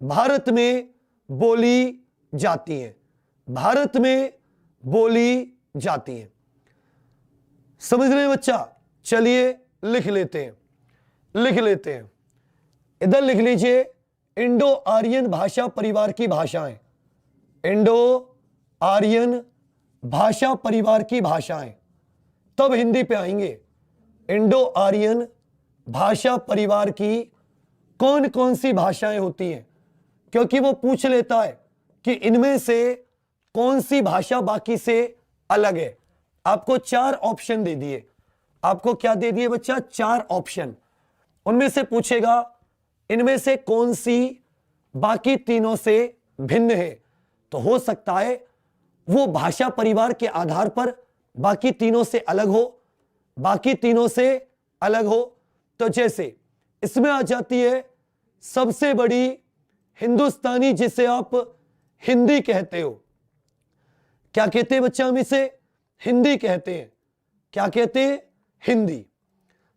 S4: भारत में बोली जाती हैं। समझ रहे हैं बच्चा? चलिए लिख लेते हैं। इधर लिख लीजिए इंडो आर्यन भाषा परिवार की भाषाएं। तब हिंदी पे आएंगे। इंडो आर्यन भाषा परिवार की कौन कौन सी भाषाएं होती हैं, क्योंकि वो पूछ लेता है कि इनमें से कौन सी भाषा बाकी से अलग है। आपको 4 ऑप्शन दे दिए। आपको क्या दे दिए बच्चा? 4 ऑप्शन। उनमें से पूछेगा इनमें से कौन सी बाकी तीनों से भिन्न है, तो हो सकता है वो भाषा परिवार के आधार पर बाकी तीनों से अलग हो। तो जैसे इसमें आ जाती है सबसे बड़ी हिंदुस्तानी, जिसे आप हिंदी कहते हो। क्या कहते हैं बच्चा? हम इसे हिंदी कहते हैं। क्या कहते हैं? हिंदी।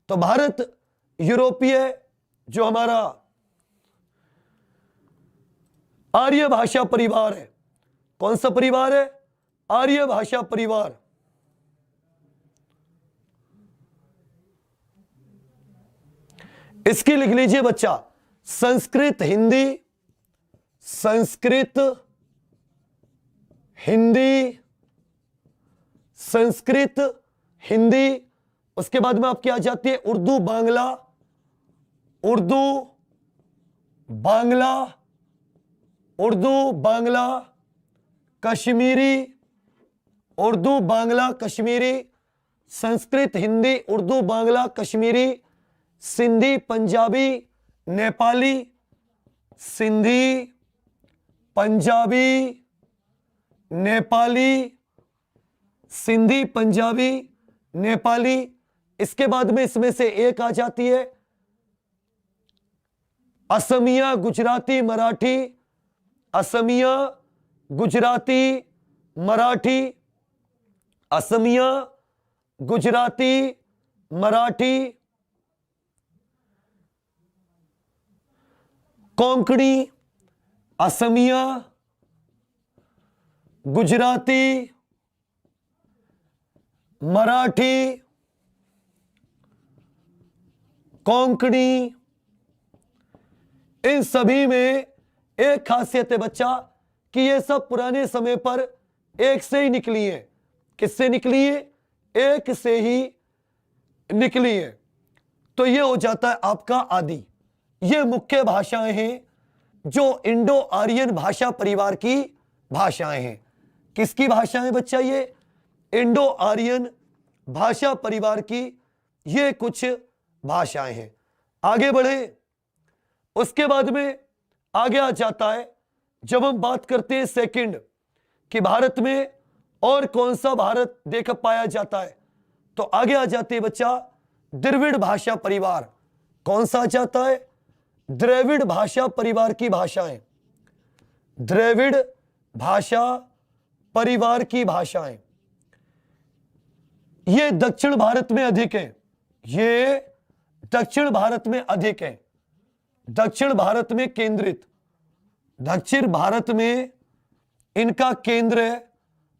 S4: तो भारत यूरोपीय जो हमारा आर्य भाषा परिवार है, कौन सा परिवार है? आर्य भाषा परिवार। इसकी लिख लीजिए बच्चा संस्कृत हिंदी। उसके बाद में आपकी आ जाती है उर्दू बांग्ला कश्मीरी, संस्कृत हिंदी उर्दू बांग्ला कश्मीरी, सिंधी पंजाबी नेपाली, सिंधी पंजाबी नेपाली। इसके बाद में इसमें से एक आ जाती है असमिया गुजराती मराठी, कोंकणी, असमिया गुजराती मराठी, कोंकणी। इन सभी में एक खासियत है बच्चा कि ये सब पुराने समय पर एक से ही निकली है। किससे निकली है? एक से ही निकली है। तो ये हो जाता है आपका आदि। ये मुख्य भाषाएं हैं जो इंडो आर्यन भाषा परिवार की भाषाएं हैं। किसकी भाषाएं बच्चा? ये इंडो आर्यन भाषा परिवार की ये कुछ भाषाएं हैं। आगे बढ़े, उसके बाद में आगे आ जाता है जब हम बात करते हैं सेकंड कि भारत में और कौन सा भारत देख पाया जाता है, तो आगे आ जाते हैं बच्चा द्रविड़ भाषा परिवार। कौन सा आ जाता है? द्रविड़ भाषा परिवार की भाषाएं। द्रविड़ भाषा परिवार की भाषाएं ये दक्षिण भारत में अधिक है। ये दक्षिण भारत में अधिक है, दक्षिण भारत में केंद्रित, दक्षिण भारत में इनका केंद्र है,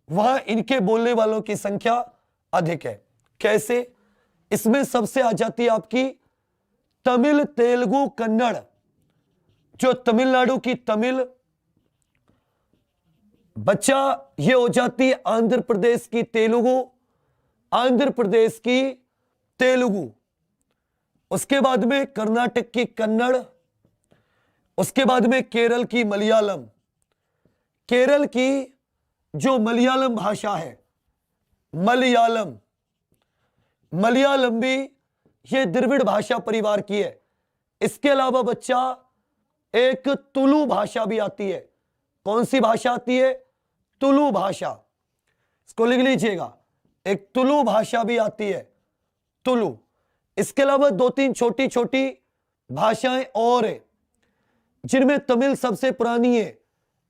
S4: वहां इनके बोलने वालों की संख्या अधिक है। कैसे? इसमें सबसे आ जाती है आपकी तमिल, तेलुगु, कन्नड़। जो तमिलनाडु की तमिल बच्चा ये हो जाती है आंध्र प्रदेश की तेलुगु, आंध्र प्रदेश की तेलुगु। उसके बाद में कर्नाटक की कन्नड़, उसके बाद में केरल की मलयालम। केरल की जो मलयालम भाषा है, मलयालम, मलयालम भी ये द्रविड़ भाषा परिवार की है। इसके अलावा बच्चा एक तुलु भाषा भी आती है। कौन सी भाषा आती है? तुलु भाषा। इसको लिख लीजिएगा, एक तुलु भाषा भी आती है, तुलु। इसके अलावा दो तीन छोटी छोटी भाषाएं और है जिनमें तमिल सबसे पुरानी है,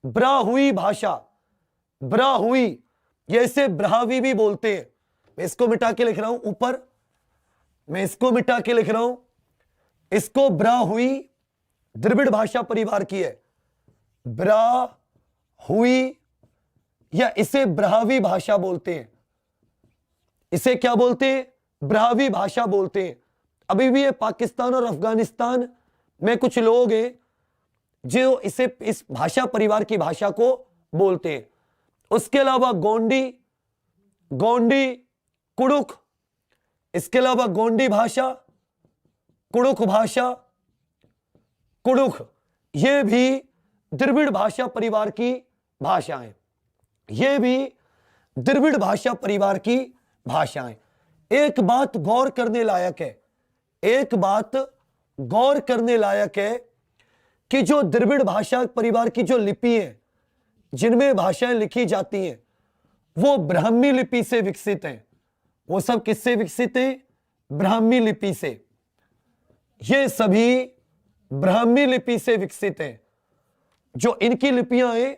S4: ब्राहुई भाषा। ब्राहुई, ये इसे ब्राह्वी भी बोलते हैं। मैं इसको मिटा के लिख रहा हूं ऊपर, मैं इसको मिटा के लिख रहा हूं, इसको ब्राहुई द्रविड़ भाषा परिवार की है। ब्राहुई या इसे ब्राह्वी भाषा बोलते हैं। इसे क्या बोलते हैं? ब्राह्वी भाषा बोलते हैं। अभी भी ये पाकिस्तान और अफगानिस्तान में कुछ लोग हैं जो इसे, इस भाषा परिवार की भाषा को बोलते हैं। उसके अलावा गोंडी, गोंडी, कुड़ुक, इसके अलावा गोंडी भाषा, कुड़ुक भाषा, कुड़ुक, ये भी द्रविड़ भाषा परिवार की भाषाएं, ये भी द्रविड़ भाषा परिवार की भाषाएं। एक बात गौर करने लायक है, एक बात गौर करने लायक है कि जो द्रविड़ भाषा परिवार की जो लिपि है, जिनमें भाषाएं लिखी जाती हैं, वो ब्राह्मी लिपि से विकसित हैं। वो सब किससे विकसित हैं? ब्राह्मी लिपि से। ये सभी ब्राह्मी लिपि से विकसित हैं। जो इनकी लिपियां हैं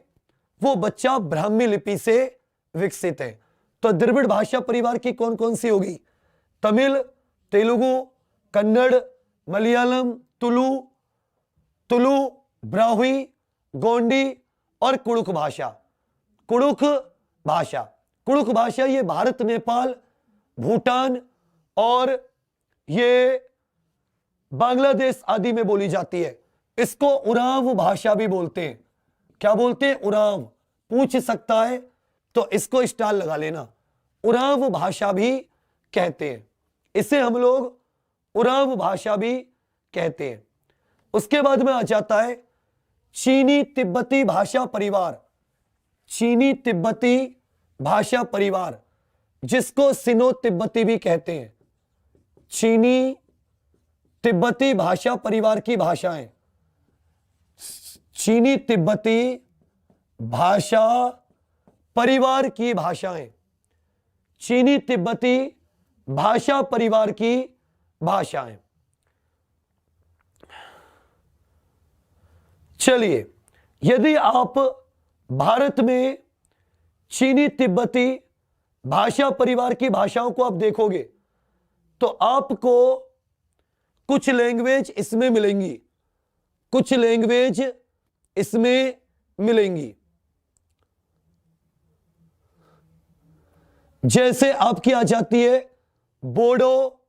S4: वो बच्चा ब्राह्मी लिपि से विकसित है। तो द्रविड़ भाषा परिवार की कौन कौन सी होगी? तमिल, तेलुगु, कन्नड़, मलयालम, तुलु, तुलु, ब्राहुई, गोंडी और कुड़ुक भाषा। कुड़ुक भाषा, कुड़ुक भाषा ये भारत, नेपाल, भूटान और ये बांग्लादेश आदि में बोली जाती है। इसको उरांव भाषा भी बोलते हैं। क्या बोलते हैं? उरांव। पूछ सकता है तो इसको स्टार लगा लेना, उरांव भाषा भी कहते हैं। इसे हम लोग उरांव भाषा भी कहते हैं। उसके बाद में आ जाता है चीनी तिब्बती भाषा परिवार। चीनी तिब्बती भाषा परिवार, जिसको सिनो तिब्बती भी कहते हैं। चीनी तिब्बती भाषा परिवार की भाषाएं, चीनी तिब्बती भाषा परिवार की भाषाएं, चीनी तिब्बती भाषा परिवार की भाषाएं। चलिए, यदि आप भारत में चीनी तिब्बती भाषा परिवार की भाषाओं को आप देखोगे तो आपको कुछ लैंग्वेज इसमें मिलेंगी, कुछ लैंग्वेज इसमें मिलेंगी। जैसे आपकी आ जाती है बोडो,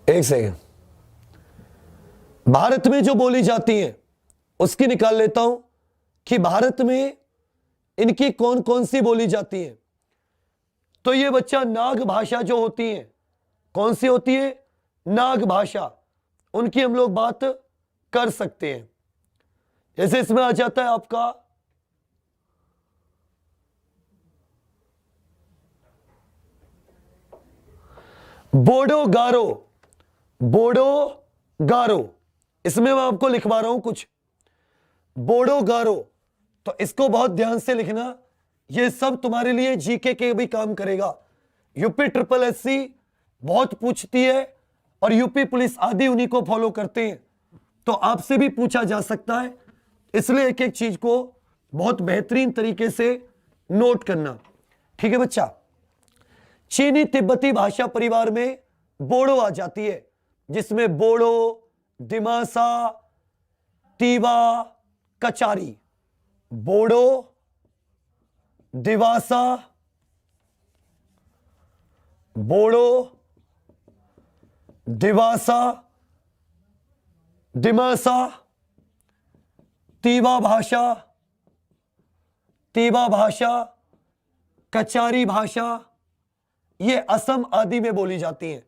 S4: एक सेकंड, भारत में जो बोली जाती है उसकी निकाल लेता हूं कि भारत में इनकी कौन कौन सी बोली जाती है? तो ये बच्चा नाग भाषा जो होती है, कौन सी होती है? नाग भाषा, उनकी हम लोग बात कर सकते हैं। जैसे इसमें आ जाता है आपका बोडो गारो, बोडो गारो, इसमें मैं आपको लिखवा रहा हूं कुछ। बोडो गारो, तो इसको बहुत ध्यान से लिखना, ये सब तुम्हारे लिए जीके के भी काम करेगा। यूपी ट्रिपल एससी बहुत पूछती है और यूपी पुलिस आदि उन्हीं को फॉलो करते हैं, तो आपसे भी पूछा जा सकता है, इसलिए एक एक चीज को बहुत बेहतरीन तरीके से नोट करना। ठीक है बच्चा। चीनी तिब्बती भाषा परिवार में बोडो आ जाती है, जिसमें बोडो, दिमासा, तीवा, कचारी, बोडो, दिवासा, बोडो, दिवासा, दिमासा, तीवा भाषा, कचारी भाषा, ये असम आदि में बोली जाती हैं।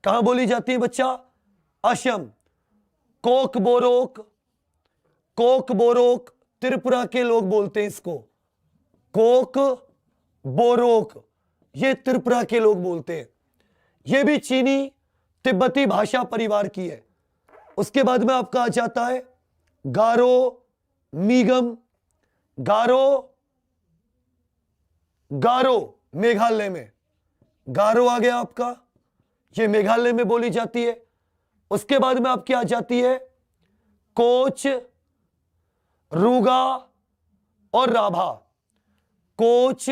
S4: कहां बोली जाती है बच्चा? असम। कोकबोरोक, कोकबोरोक त्रिपुरा के लोग बोलते हैं इसको, कोक बोरोक, ये त्रिपुरा के लोग बोलते हैं। ये भी चीनी तिब्बती भाषा परिवार की है। उसके बाद में आपका आ जाता है गारो, मीगम, गारो, गारो मेघालय में, गारो आ गया आपका, ये मेघालय में बोली जाती है। उसके बाद में आपकी आ जाती है कोच, रूगा और राभा, कोच,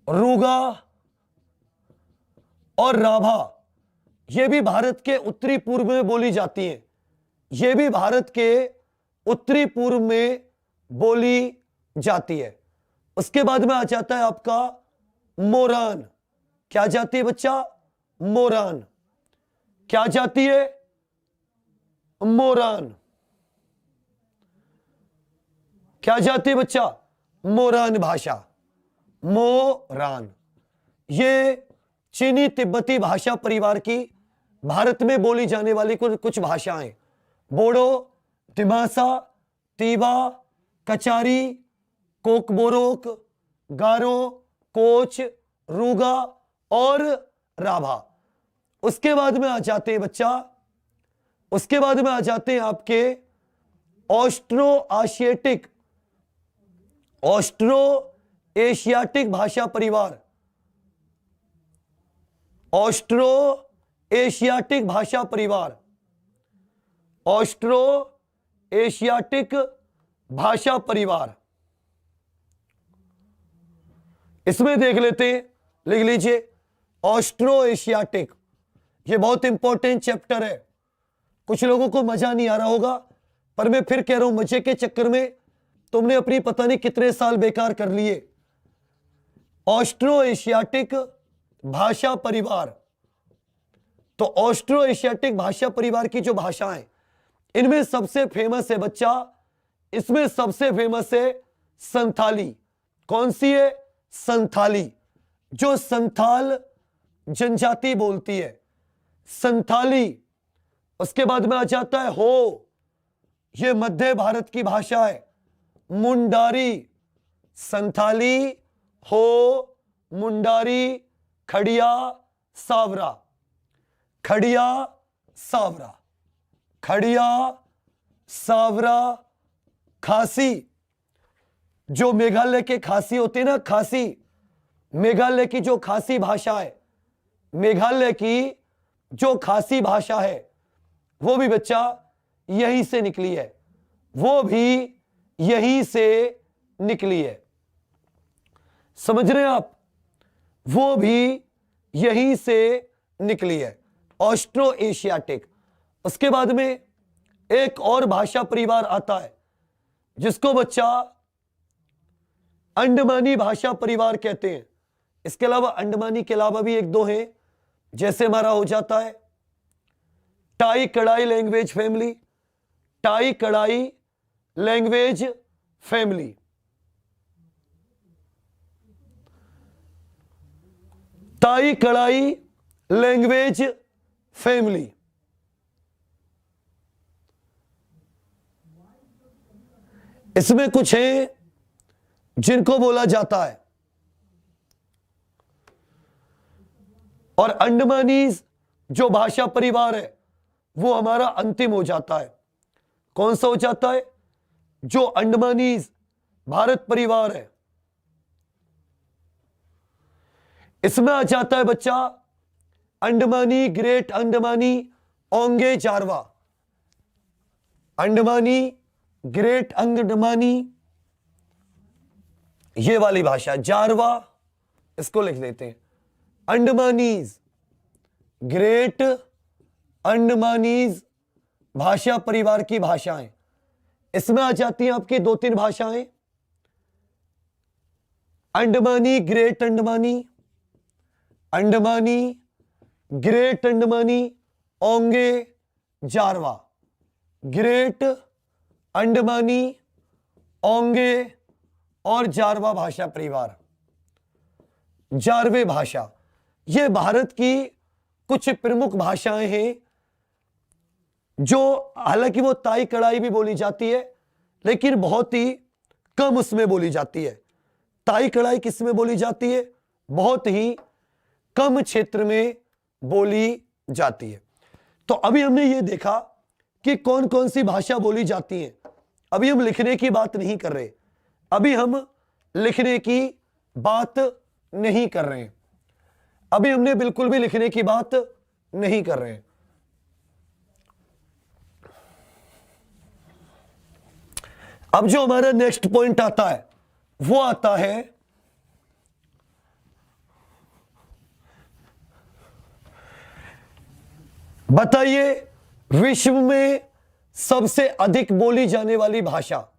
S4: रूगा और राभा, ये भी भारत के उत्तरी पूर्व में बोली जाती हैं। ये भी भारत के उत्तरी पूर्व में बोली जाती है। उसके बाद में आ जाता है आपका मोरान। क्या जाती है बच्चा? मोरान। क्या जाती है? मोरान। क्या जाती है बच्चा? मोरान भाषा, मोरान। ये चीनी तिब्बती भाषा परिवार की भारत में बोली जाने वाली कुछ भाषाएं, बोडो, दिमासा, तीवा, कचारी, कोकबोरोक, गारो, कोच, रूगा और राभा। उसके बाद में आ जाते हैं बच्चा, उसके बाद में आ जाते हैं आपके ऑस्ट्रो एशियाटिक भाषा परिवार, ऑस्ट्रो एशियाटिक भाषा परिवार, ऑस्ट्रो एशियाटिक भाषा परिवार। इसमें देख लेते हैं, लिख लीजिए ऑस्ट्रो एशियाटिक, ये बहुत इंपॉर्टेंट चैप्टर है। कुछ लोगों को मजा नहीं आ रहा होगा, पर मैं फिर कह रहा हूं, मजे के चक्कर में तुमने अपनी पता नहीं कितने साल बेकार कर लिए। ऑस्ट्रो एशियाटिक भाषा परिवार, तो ऑस्ट्रो एशियाटिक भाषा परिवार की जो भाषाएं, इनमें सबसे फेमस है बच्चा, इसमें सबसे फेमस है संथाली। कौन सी है? संथाली, जो संथाल जनजाति बोलती है, संथाली। उसके बाद में आ जाता है हो, यह मध्य भारत की भाषा है, मुंडारी, संथाली, हो, मुंडारी, खड़िया, सावरा, खड़िया, सावरा, खड़िया, सावरा, खासी, जो मेघालय के खासी होते हैं ना, खासी, मेघालय की जो खासी भाषा है, मेघालय की जो खासी भाषा है, वो भी बच्चा यहीं से निकली है, वो भी यहीं से निकली है। समझ रहे हैं आप? वो भी यहीं से निकली है, ऑस्ट्रो एशियाटिक। उसके बाद में एक और भाषा परिवार आता है जिसको बच्चा अंडमानी भाषा परिवार कहते हैं। इसके अलावा अंडमानी के अलावा भी एक दो हैं, जैसे हमारा हो जाता है टाई कड़ाई लैंग्वेज फैमिली, टाई कड़ाई लैंग्वेज फैमिली, ताई कड़ाई लैंग्वेज फैमिली। इसमें कुछ है जिनको बोला जाता है, और अंडमानीज जो भाषा परिवार है वो हमारा अंतिम हो जाता है। कौन सा हो जाता है? जो अंडमानीज भारत परिवार है, इसमें आ जाता है बच्चा अंडमानी, ग्रेट अंडमानी, ओंगे, जारवा। अंडमानी, ग्रेट अंडमानी, ये वाली भाषा, जारवा इसको लिख देते हैं। अंडमानीज, ग्रेट अंडमानीज भाषा परिवार की भाषाएं, इसमें आ जाती हैं आपकी 2-3 भाषाएं, अंडमानी, ग्रेट अंडमानी, अंडमानी, ग्रेट अंडमानी, ओंगे, जारवा। ग्रेट अंडमानी, ओंगे और जारवा भाषा परिवार, जारवे भाषा, ये भारत की कुछ प्रमुख भाषाएं हैं, जो हालांकि वो ताई कड़ाई भी बोली जाती है लेकिन बहुत ही कम उसमें बोली जाती है। ताई कड़ाई किस में बोली जाती है? बहुत ही कम क्षेत्र में बोली जाती है। तो अभी हमने ये देखा कि कौन कौन सी भाषा बोली जाती है। अभी हम लिखने की बात नहीं कर रहे, अभी हम लिखने की बात नहीं कर रहे हैं, अभी हमने बिल्कुल भी लिखने की बात नहीं कर रहे हैं। अब जो हमारा नेक्स्ट पॉइंट आता है वो आता है बताइए विश्व में सबसे अधिक बोली जाने वाली भाषा।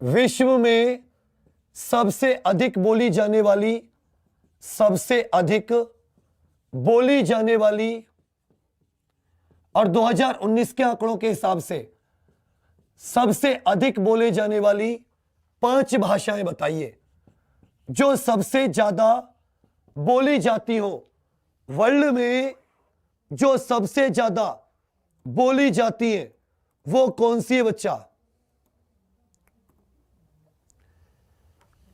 S4: विश्व में सबसे अधिक बोली जाने वाली, सबसे अधिक बोली जाने वाली, और 2019 के आंकड़ों के हिसाब से सबसे अधिक बोले जाने वाली 5 भाषाएं बताइए जो सबसे ज्यादा बोली जाती हो। वर्ल्ड में जो सबसे ज्यादा बोली जाती है वो कौन सी है बच्चा?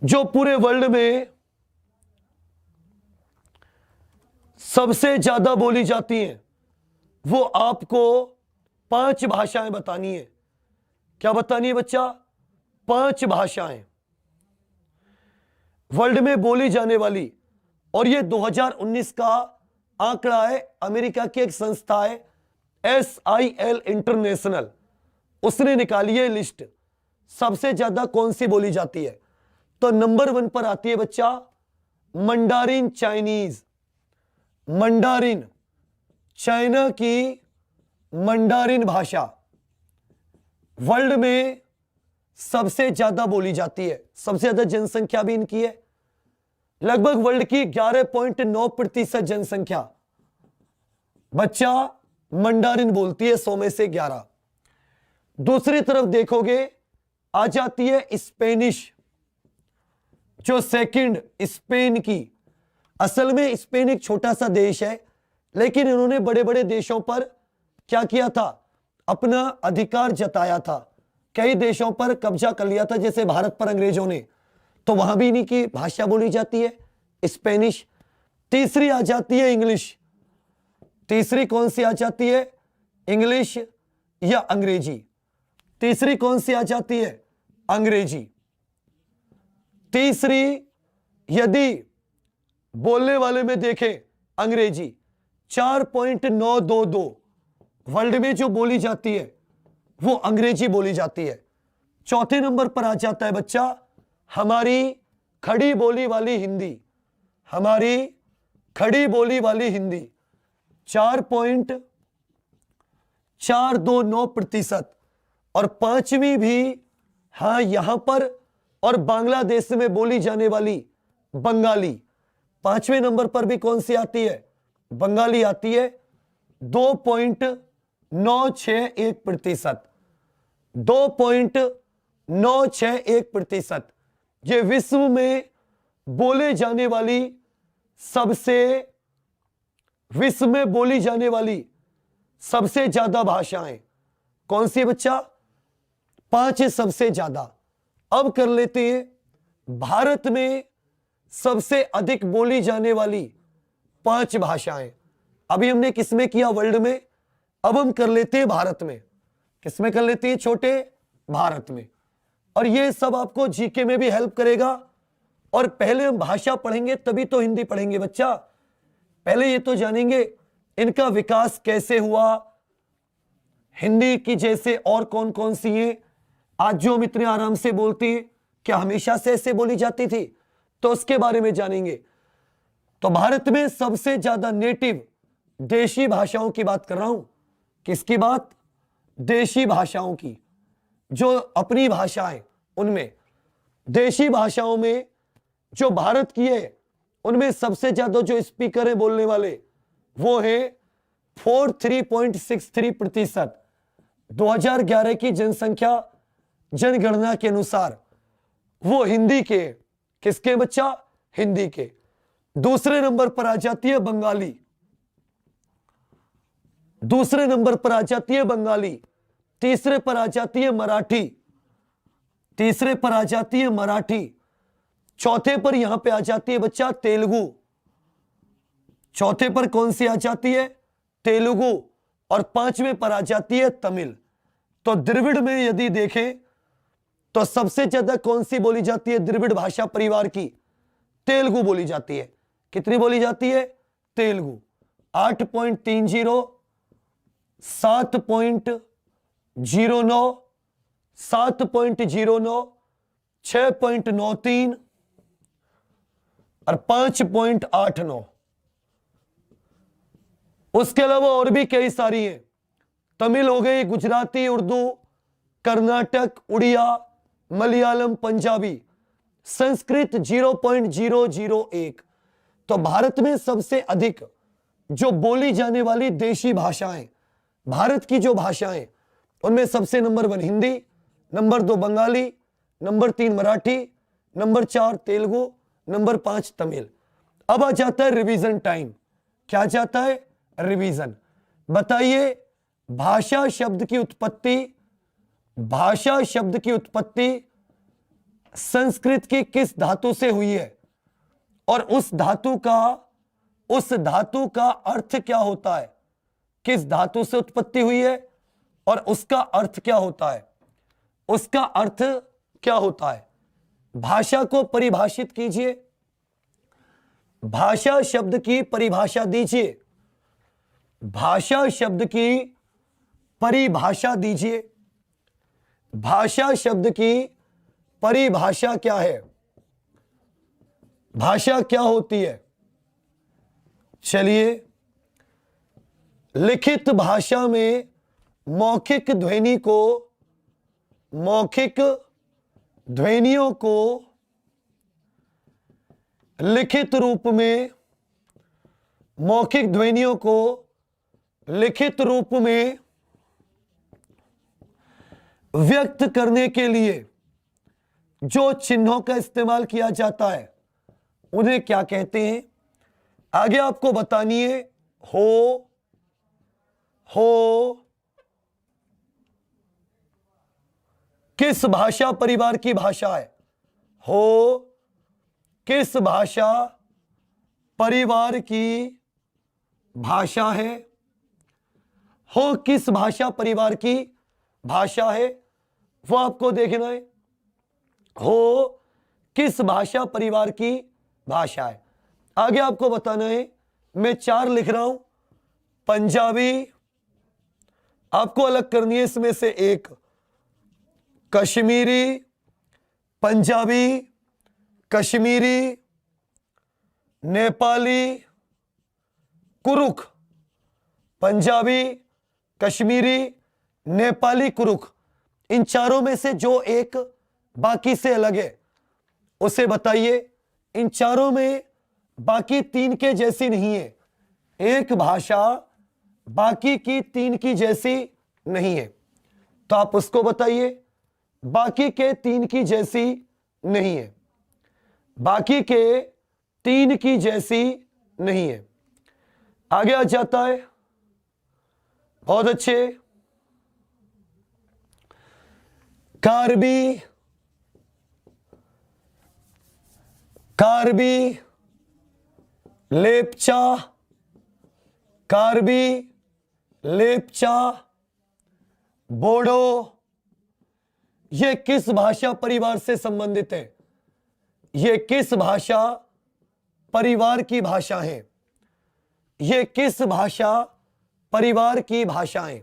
S4: जो पूरे वर्ल्ड में सबसे ज्यादा बोली जाती है वो आपको 5 भाषाएं बतानी है। क्या बतानी है बच्चा? 5 भाषाएं वर्ल्ड में बोली जाने वाली, और ये 2019 का आंकड़ा है। अमेरिका की एक संस्था है SIL इंटरनेशनल, उसने निकाली है लिस्ट सबसे ज्यादा कौन सी बोली जाती है। तो नंबर 1 पर आती है बच्चा मंडारिन चाइनीज। मंडारिन, चाइना की मंडारिन भाषा वर्ल्ड में सबसे ज्यादा बोली जाती है। सबसे ज्यादा जनसंख्या भी इनकी है, लगभग वर्ल्ड की 11.9% जनसंख्या बच्चा मंडारिन बोलती है, 100 में से 11। दूसरी तरफ देखोगे आ जाती है स्पेनिश, जो सेकंड स्पेन की। असल में स्पेन एक छोटा सा देश है, लेकिन इन्होंने बड़े बड़े देशों पर क्या किया था? अपना अधिकार जताया था, कई देशों पर कब्जा कर लिया था, जैसे भारत पर अंग्रेजों ने। तो वहां भी इन्हीं की भाषा बोली जाती है स्पेनिश। तीसरी आ जाती है इंग्लिश। तीसरी कौन सी आ जाती है? इंग्लिश या अंग्रेजी। तीसरी कौन सी आ जाती है? अंग्रेजी। तीसरी यदि बोलने वाले में देखें अंग्रेजी 4.922 वर्ल्ड में जो बोली जाती है वो अंग्रेजी बोली जाती है। चौथे नंबर पर आ जाता है बच्चा हमारी खड़ी बोली वाली हिंदी। हमारी खड़ी बोली वाली हिंदी 4.429%। और पांचवी भी हाँ यहां पर, और बांग्लादेश में बोली जाने वाली बंगाली 5वें नंबर पर भी कौन सी आती है? बंगाली आती है 2.961%। 2.961%। ये विश्व में बोले जाने वाली सबसे विश्व में बोली जाने वाली सबसे ज्यादा भाषाएं कौन सी है बच्चा? 5 है सबसे ज्यादा। अब कर लेते हैं भारत में सबसे अधिक बोली जाने वाली 5 भाषाएं। अभी हमने किसमें किया? वर्ल्ड में। अब हम कर लेते हैं भारत में। किसमें कर लेते हैं छोटे? भारत में। और ये सब आपको जीके में भी हेल्प करेगा। और पहले हम भाषा पढ़ेंगे तभी तो हिंदी पढ़ेंगे बच्चा। पहले ये तो जानेंगे इनका विकास कैसे हुआ, हिंदी की जैसे और कौन कौन सी है। आज जो हम इतने आराम से बोलते हैं क्या हमेशा से ऐसे बोली जाती थी? तो उसके बारे में जानेंगे। तो भारत में सबसे ज्यादा नेटिव देशी भाषाओं की बात कर रहा हूं। किसकी बात? देशी भाषाओं की, जो अपनी भाषाएं, उनमें देशी भाषाओं में जो भारत की है उनमें सबसे ज्यादा जो स्पीकर है बोलने वाले वो है 43.63%। 2011 की जनसंख्या जनगणना के अनुसार वो हिंदी के। किसके बच्चा? हिंदी के। दूसरे नंबर पर आ जाती है बंगाली। दूसरे नंबर पर आ जाती है बंगाली। तीसरे पर आ जाती है मराठी। तीसरे पर आ जाती है मराठी। चौथे पर यहां पे आ जाती है बच्चा तेलुगु। चौथे पर कौन सी आ जाती है? तेलुगु। और 5वें पर आ जाती है तमिल। तो द्रविड़ में यदि देखें तो सबसे ज्यादा कौन सी बोली जाती है द्रविड़ भाषा परिवार की? तेलुगु बोली जाती है। कितनी बोली जाती है? तेलुगु 8.30, 7.09, 7.09, 6.93 और 5.89। उसके अलावा और भी कई सारी हैं। तमिल हो गई, गुजराती, उर्दू, कर्नाटक, उड़िया, मलयालम, पंजाबी। संस्कृत 0.001। तो भारत में सबसे अधिक जो बोली जाने वाली देशी भाषाएं, भारत की जो भाषाएं, उनमें सबसे number 1 Hindi, number 2 Bengali, number 3 Marathi, number 4 Telugu, number 5 Tamil. अब आ जाता है रिवीजन टाइम। क्या जाता है? रिवीजन। बताइए भाषा शब्द की उत्पत्ति, भाषा शब्द की उत्पत्ति संस्कृत की किस धातु से हुई है और उस धातु का अर्थ क्या होता है? किस धातु से उत्पत्ति हुई है और उसका अर्थ क्या होता है? उसका अर्थ क्या होता है? भाषा को परिभाषित कीजिए। भाषा शब्द की परिभाषा दीजिए। भाषा शब्द की परिभाषा दीजिए। भाषा शब्द की परिभाषा क्या है? भाषा क्या होती है? चलिए, लिखित भाषा में मौखिक ध्वनि को, मौखिक ध्वनियों को लिखित रूप में, मौखिक ध्वनियों को लिखित रूप में व्यक्त करने के लिए जो चिन्हों का इस्तेमाल किया जाता है उन्हें क्या कहते हैं? आगे आपको बतानी है। हो, किस भाषा परिवार की भाषा है? हो किस भाषा परिवार की भाषा है? हो किस भाषा परिवार की भाषा है, वो आपको देखना है। हो किस भाषा परिवार की भाषा है। आगे आपको बताना है। मैं 4 लिख रहा हूं। पंजाबी आपको अलग करनी है इसमें से एक। कश्मीरी, पंजाबी, कश्मीरी, नेपाली, कुरुख। पंजाबी, कश्मीरी, नेपाली, कुरुख। इन चारों में से जो एक बाकी से अलग है उसे बताइए। इन चारों में बाकी 3 के जैसी नहीं है। एक भाषा बाकी की 3 की जैसी नहीं है, तो आप उसको बताइए। बाकी के 3 की जैसी नहीं है। बाकी के 3 की जैसी नहीं है। आगे आ जाता है, बहुत अच्छे। कार्बी, कार्बी लेप्चा, कार्बी लेप्चा, बोडो, ये किस भाषा परिवार से संबंधित है? ये किस भाषा परिवार की भाषा है? ये किस भाषा परिवार की भाषाएं?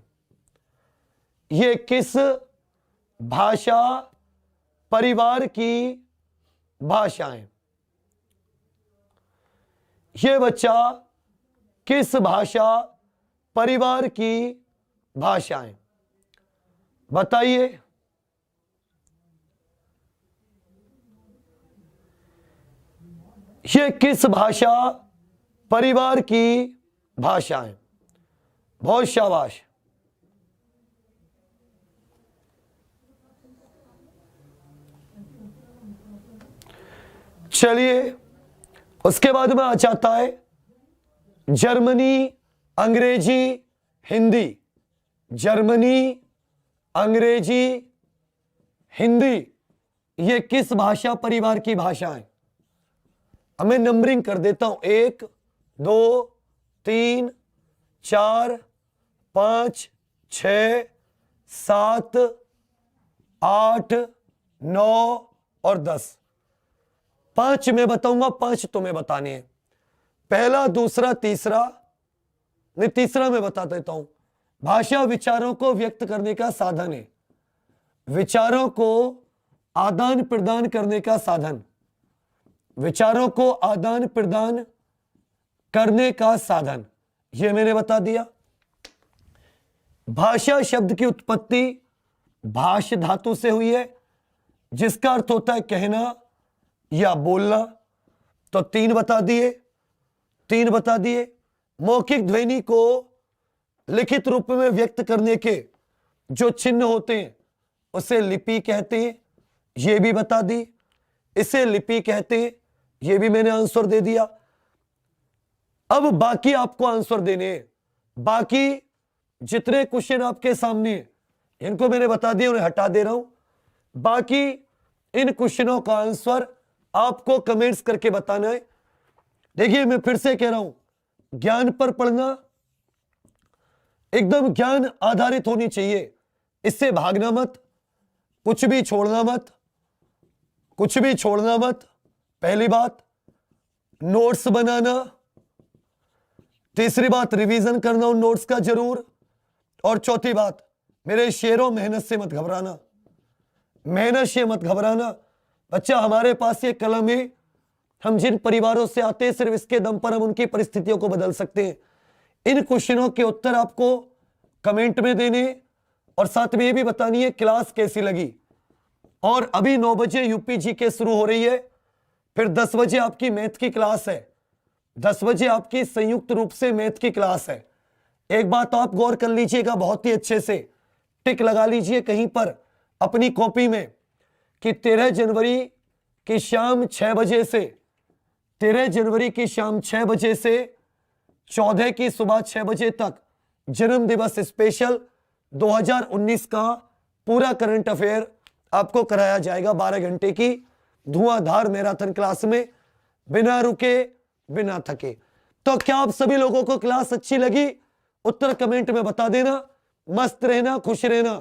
S4: ये किस भाषा परिवार की भाषाएं? ये बच्चा किस भाषा परिवार की भाषाएं? बताइए। ये किस भाषा परिवार की भाषाएं? बहुत शाबाश। चलिए, उसके बाद में आ जाता है जर्मनी, अंग्रेजी, हिंदी। जर्मनी, अंग्रेजी, हिंदी, ये किस भाषा परिवार की भाषा है? अब मैं नंबरिंग कर देता हूं, 1 2 3 4 5 6 7 8 9 और 10। 5 मैं बताऊंगा, 5 तुम्हें बताने हैं। पहला, दूसरा, तीसरा, नहीं तीसरा मैं बता देता हूं। भाषा विचारों को व्यक्त करने का साधन है, विचारों को आदान प्रदान करने का साधन, विचारों को आदान प्रदान करने का साधन, यह मैंने बता दिया। भाषा शब्द की उत्पत्ति भाष धातु से हुई है, जिसका अर्थ होता है कहना या बोलना, तो 3 बता दिए, 3 बता दिए। मौखिक ध्वनि को लिखित रूप में व्यक्त करने के जो चिन्ह होते हैं उसे लिपि कहते हैं, यह भी बता दी। इसे लिपि कहते हैं, यह भी मैंने आंसर दे दिया। अब बाकी आपको आंसर देने हैं। बाकी जितने क्वेश्चन आपके सामने हैं, इनको मैंने बता दिया, उन्हें हटा दे रहा हूं। बाकी इन क्वेश्चनों का आंसर आपको कमेंट्स करके बताना है। देखिए, मैं फिर से कह रहा हूं, ज्ञान पर पढ़ना एकदम ज्ञान आधारित होनी चाहिए। इससे भागना मत, कुछ भी छोड़ना मत, कुछ भी छोड़ना मत। पहली बात, नोट्स बनाना। तीसरी बात, रिवीजन करना उन नोट्स का जरूर। और चौथी बात, मेरे शेरों, मेहनत से मत घबराना, मेहनत से मत घबराना। बच्चा, हमारे पास ये कलम है, हम जिन परिवारों से आते हैं सिर्फ इसके दम पर हम उनकी परिस्थितियों को बदल सकते हैं। इन क्वेश्चनों के उत्तर आपको कमेंट में देने और साथ में ये भी बतानी है क्लास कैसी लगी। और अभी 9 बजे यूपी जीके शुरू हो रही है, फिर 10 बजे आपकी मैथ की क्लास है, 10 बजे आपकी संयुक्त रूप से मैथ की क्लास है। एक बात आप गौर कर लीजिएगा, बहुत ही अच्छे से टिक लगा लीजिए कहीं पर अपनी कॉपी में कि 13 जनवरी की शाम 6 बजे से 13 जनवरी की शाम 6 बजे से 14 की सुबह 6 बजे तक जन्म दिवस स्पेशल 2019 का पूरा करंट अफेयर आपको कराया जाएगा 12 घंटे की धुआंधार मैराथन क्लास में, बिना रुके बिना थके। तो क्या आप सभी लोगों को क्लास अच्छी लगी? उत्तर कमेंट में बता देना। मस्त रहना, खुश रहना।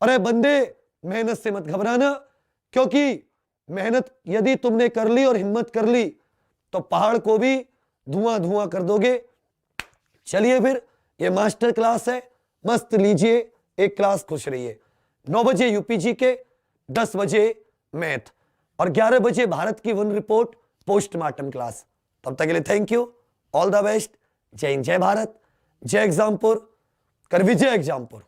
S4: अरे बंदे, मेहनत से मत घबराना, क्योंकि मेहनत यदि तुमने कर ली और हिम्मत कर ली तो पहाड़ को भी धुआं धुआं कर दोगे। चलिए फिर, ये मास्टर क्लास है, मस्त लीजिए एक क्लास, खुश रहिए। 9 बजे यूपीजी के, 10 बजे मैथ और 11 बजे भारत की वन रिपोर्ट पोस्टमार्टम क्लास। तब तक के लिए thank you, all the best. जय हिंद, जय भारत, जय एग्जामपुर, कर विजय एग्जामपुर।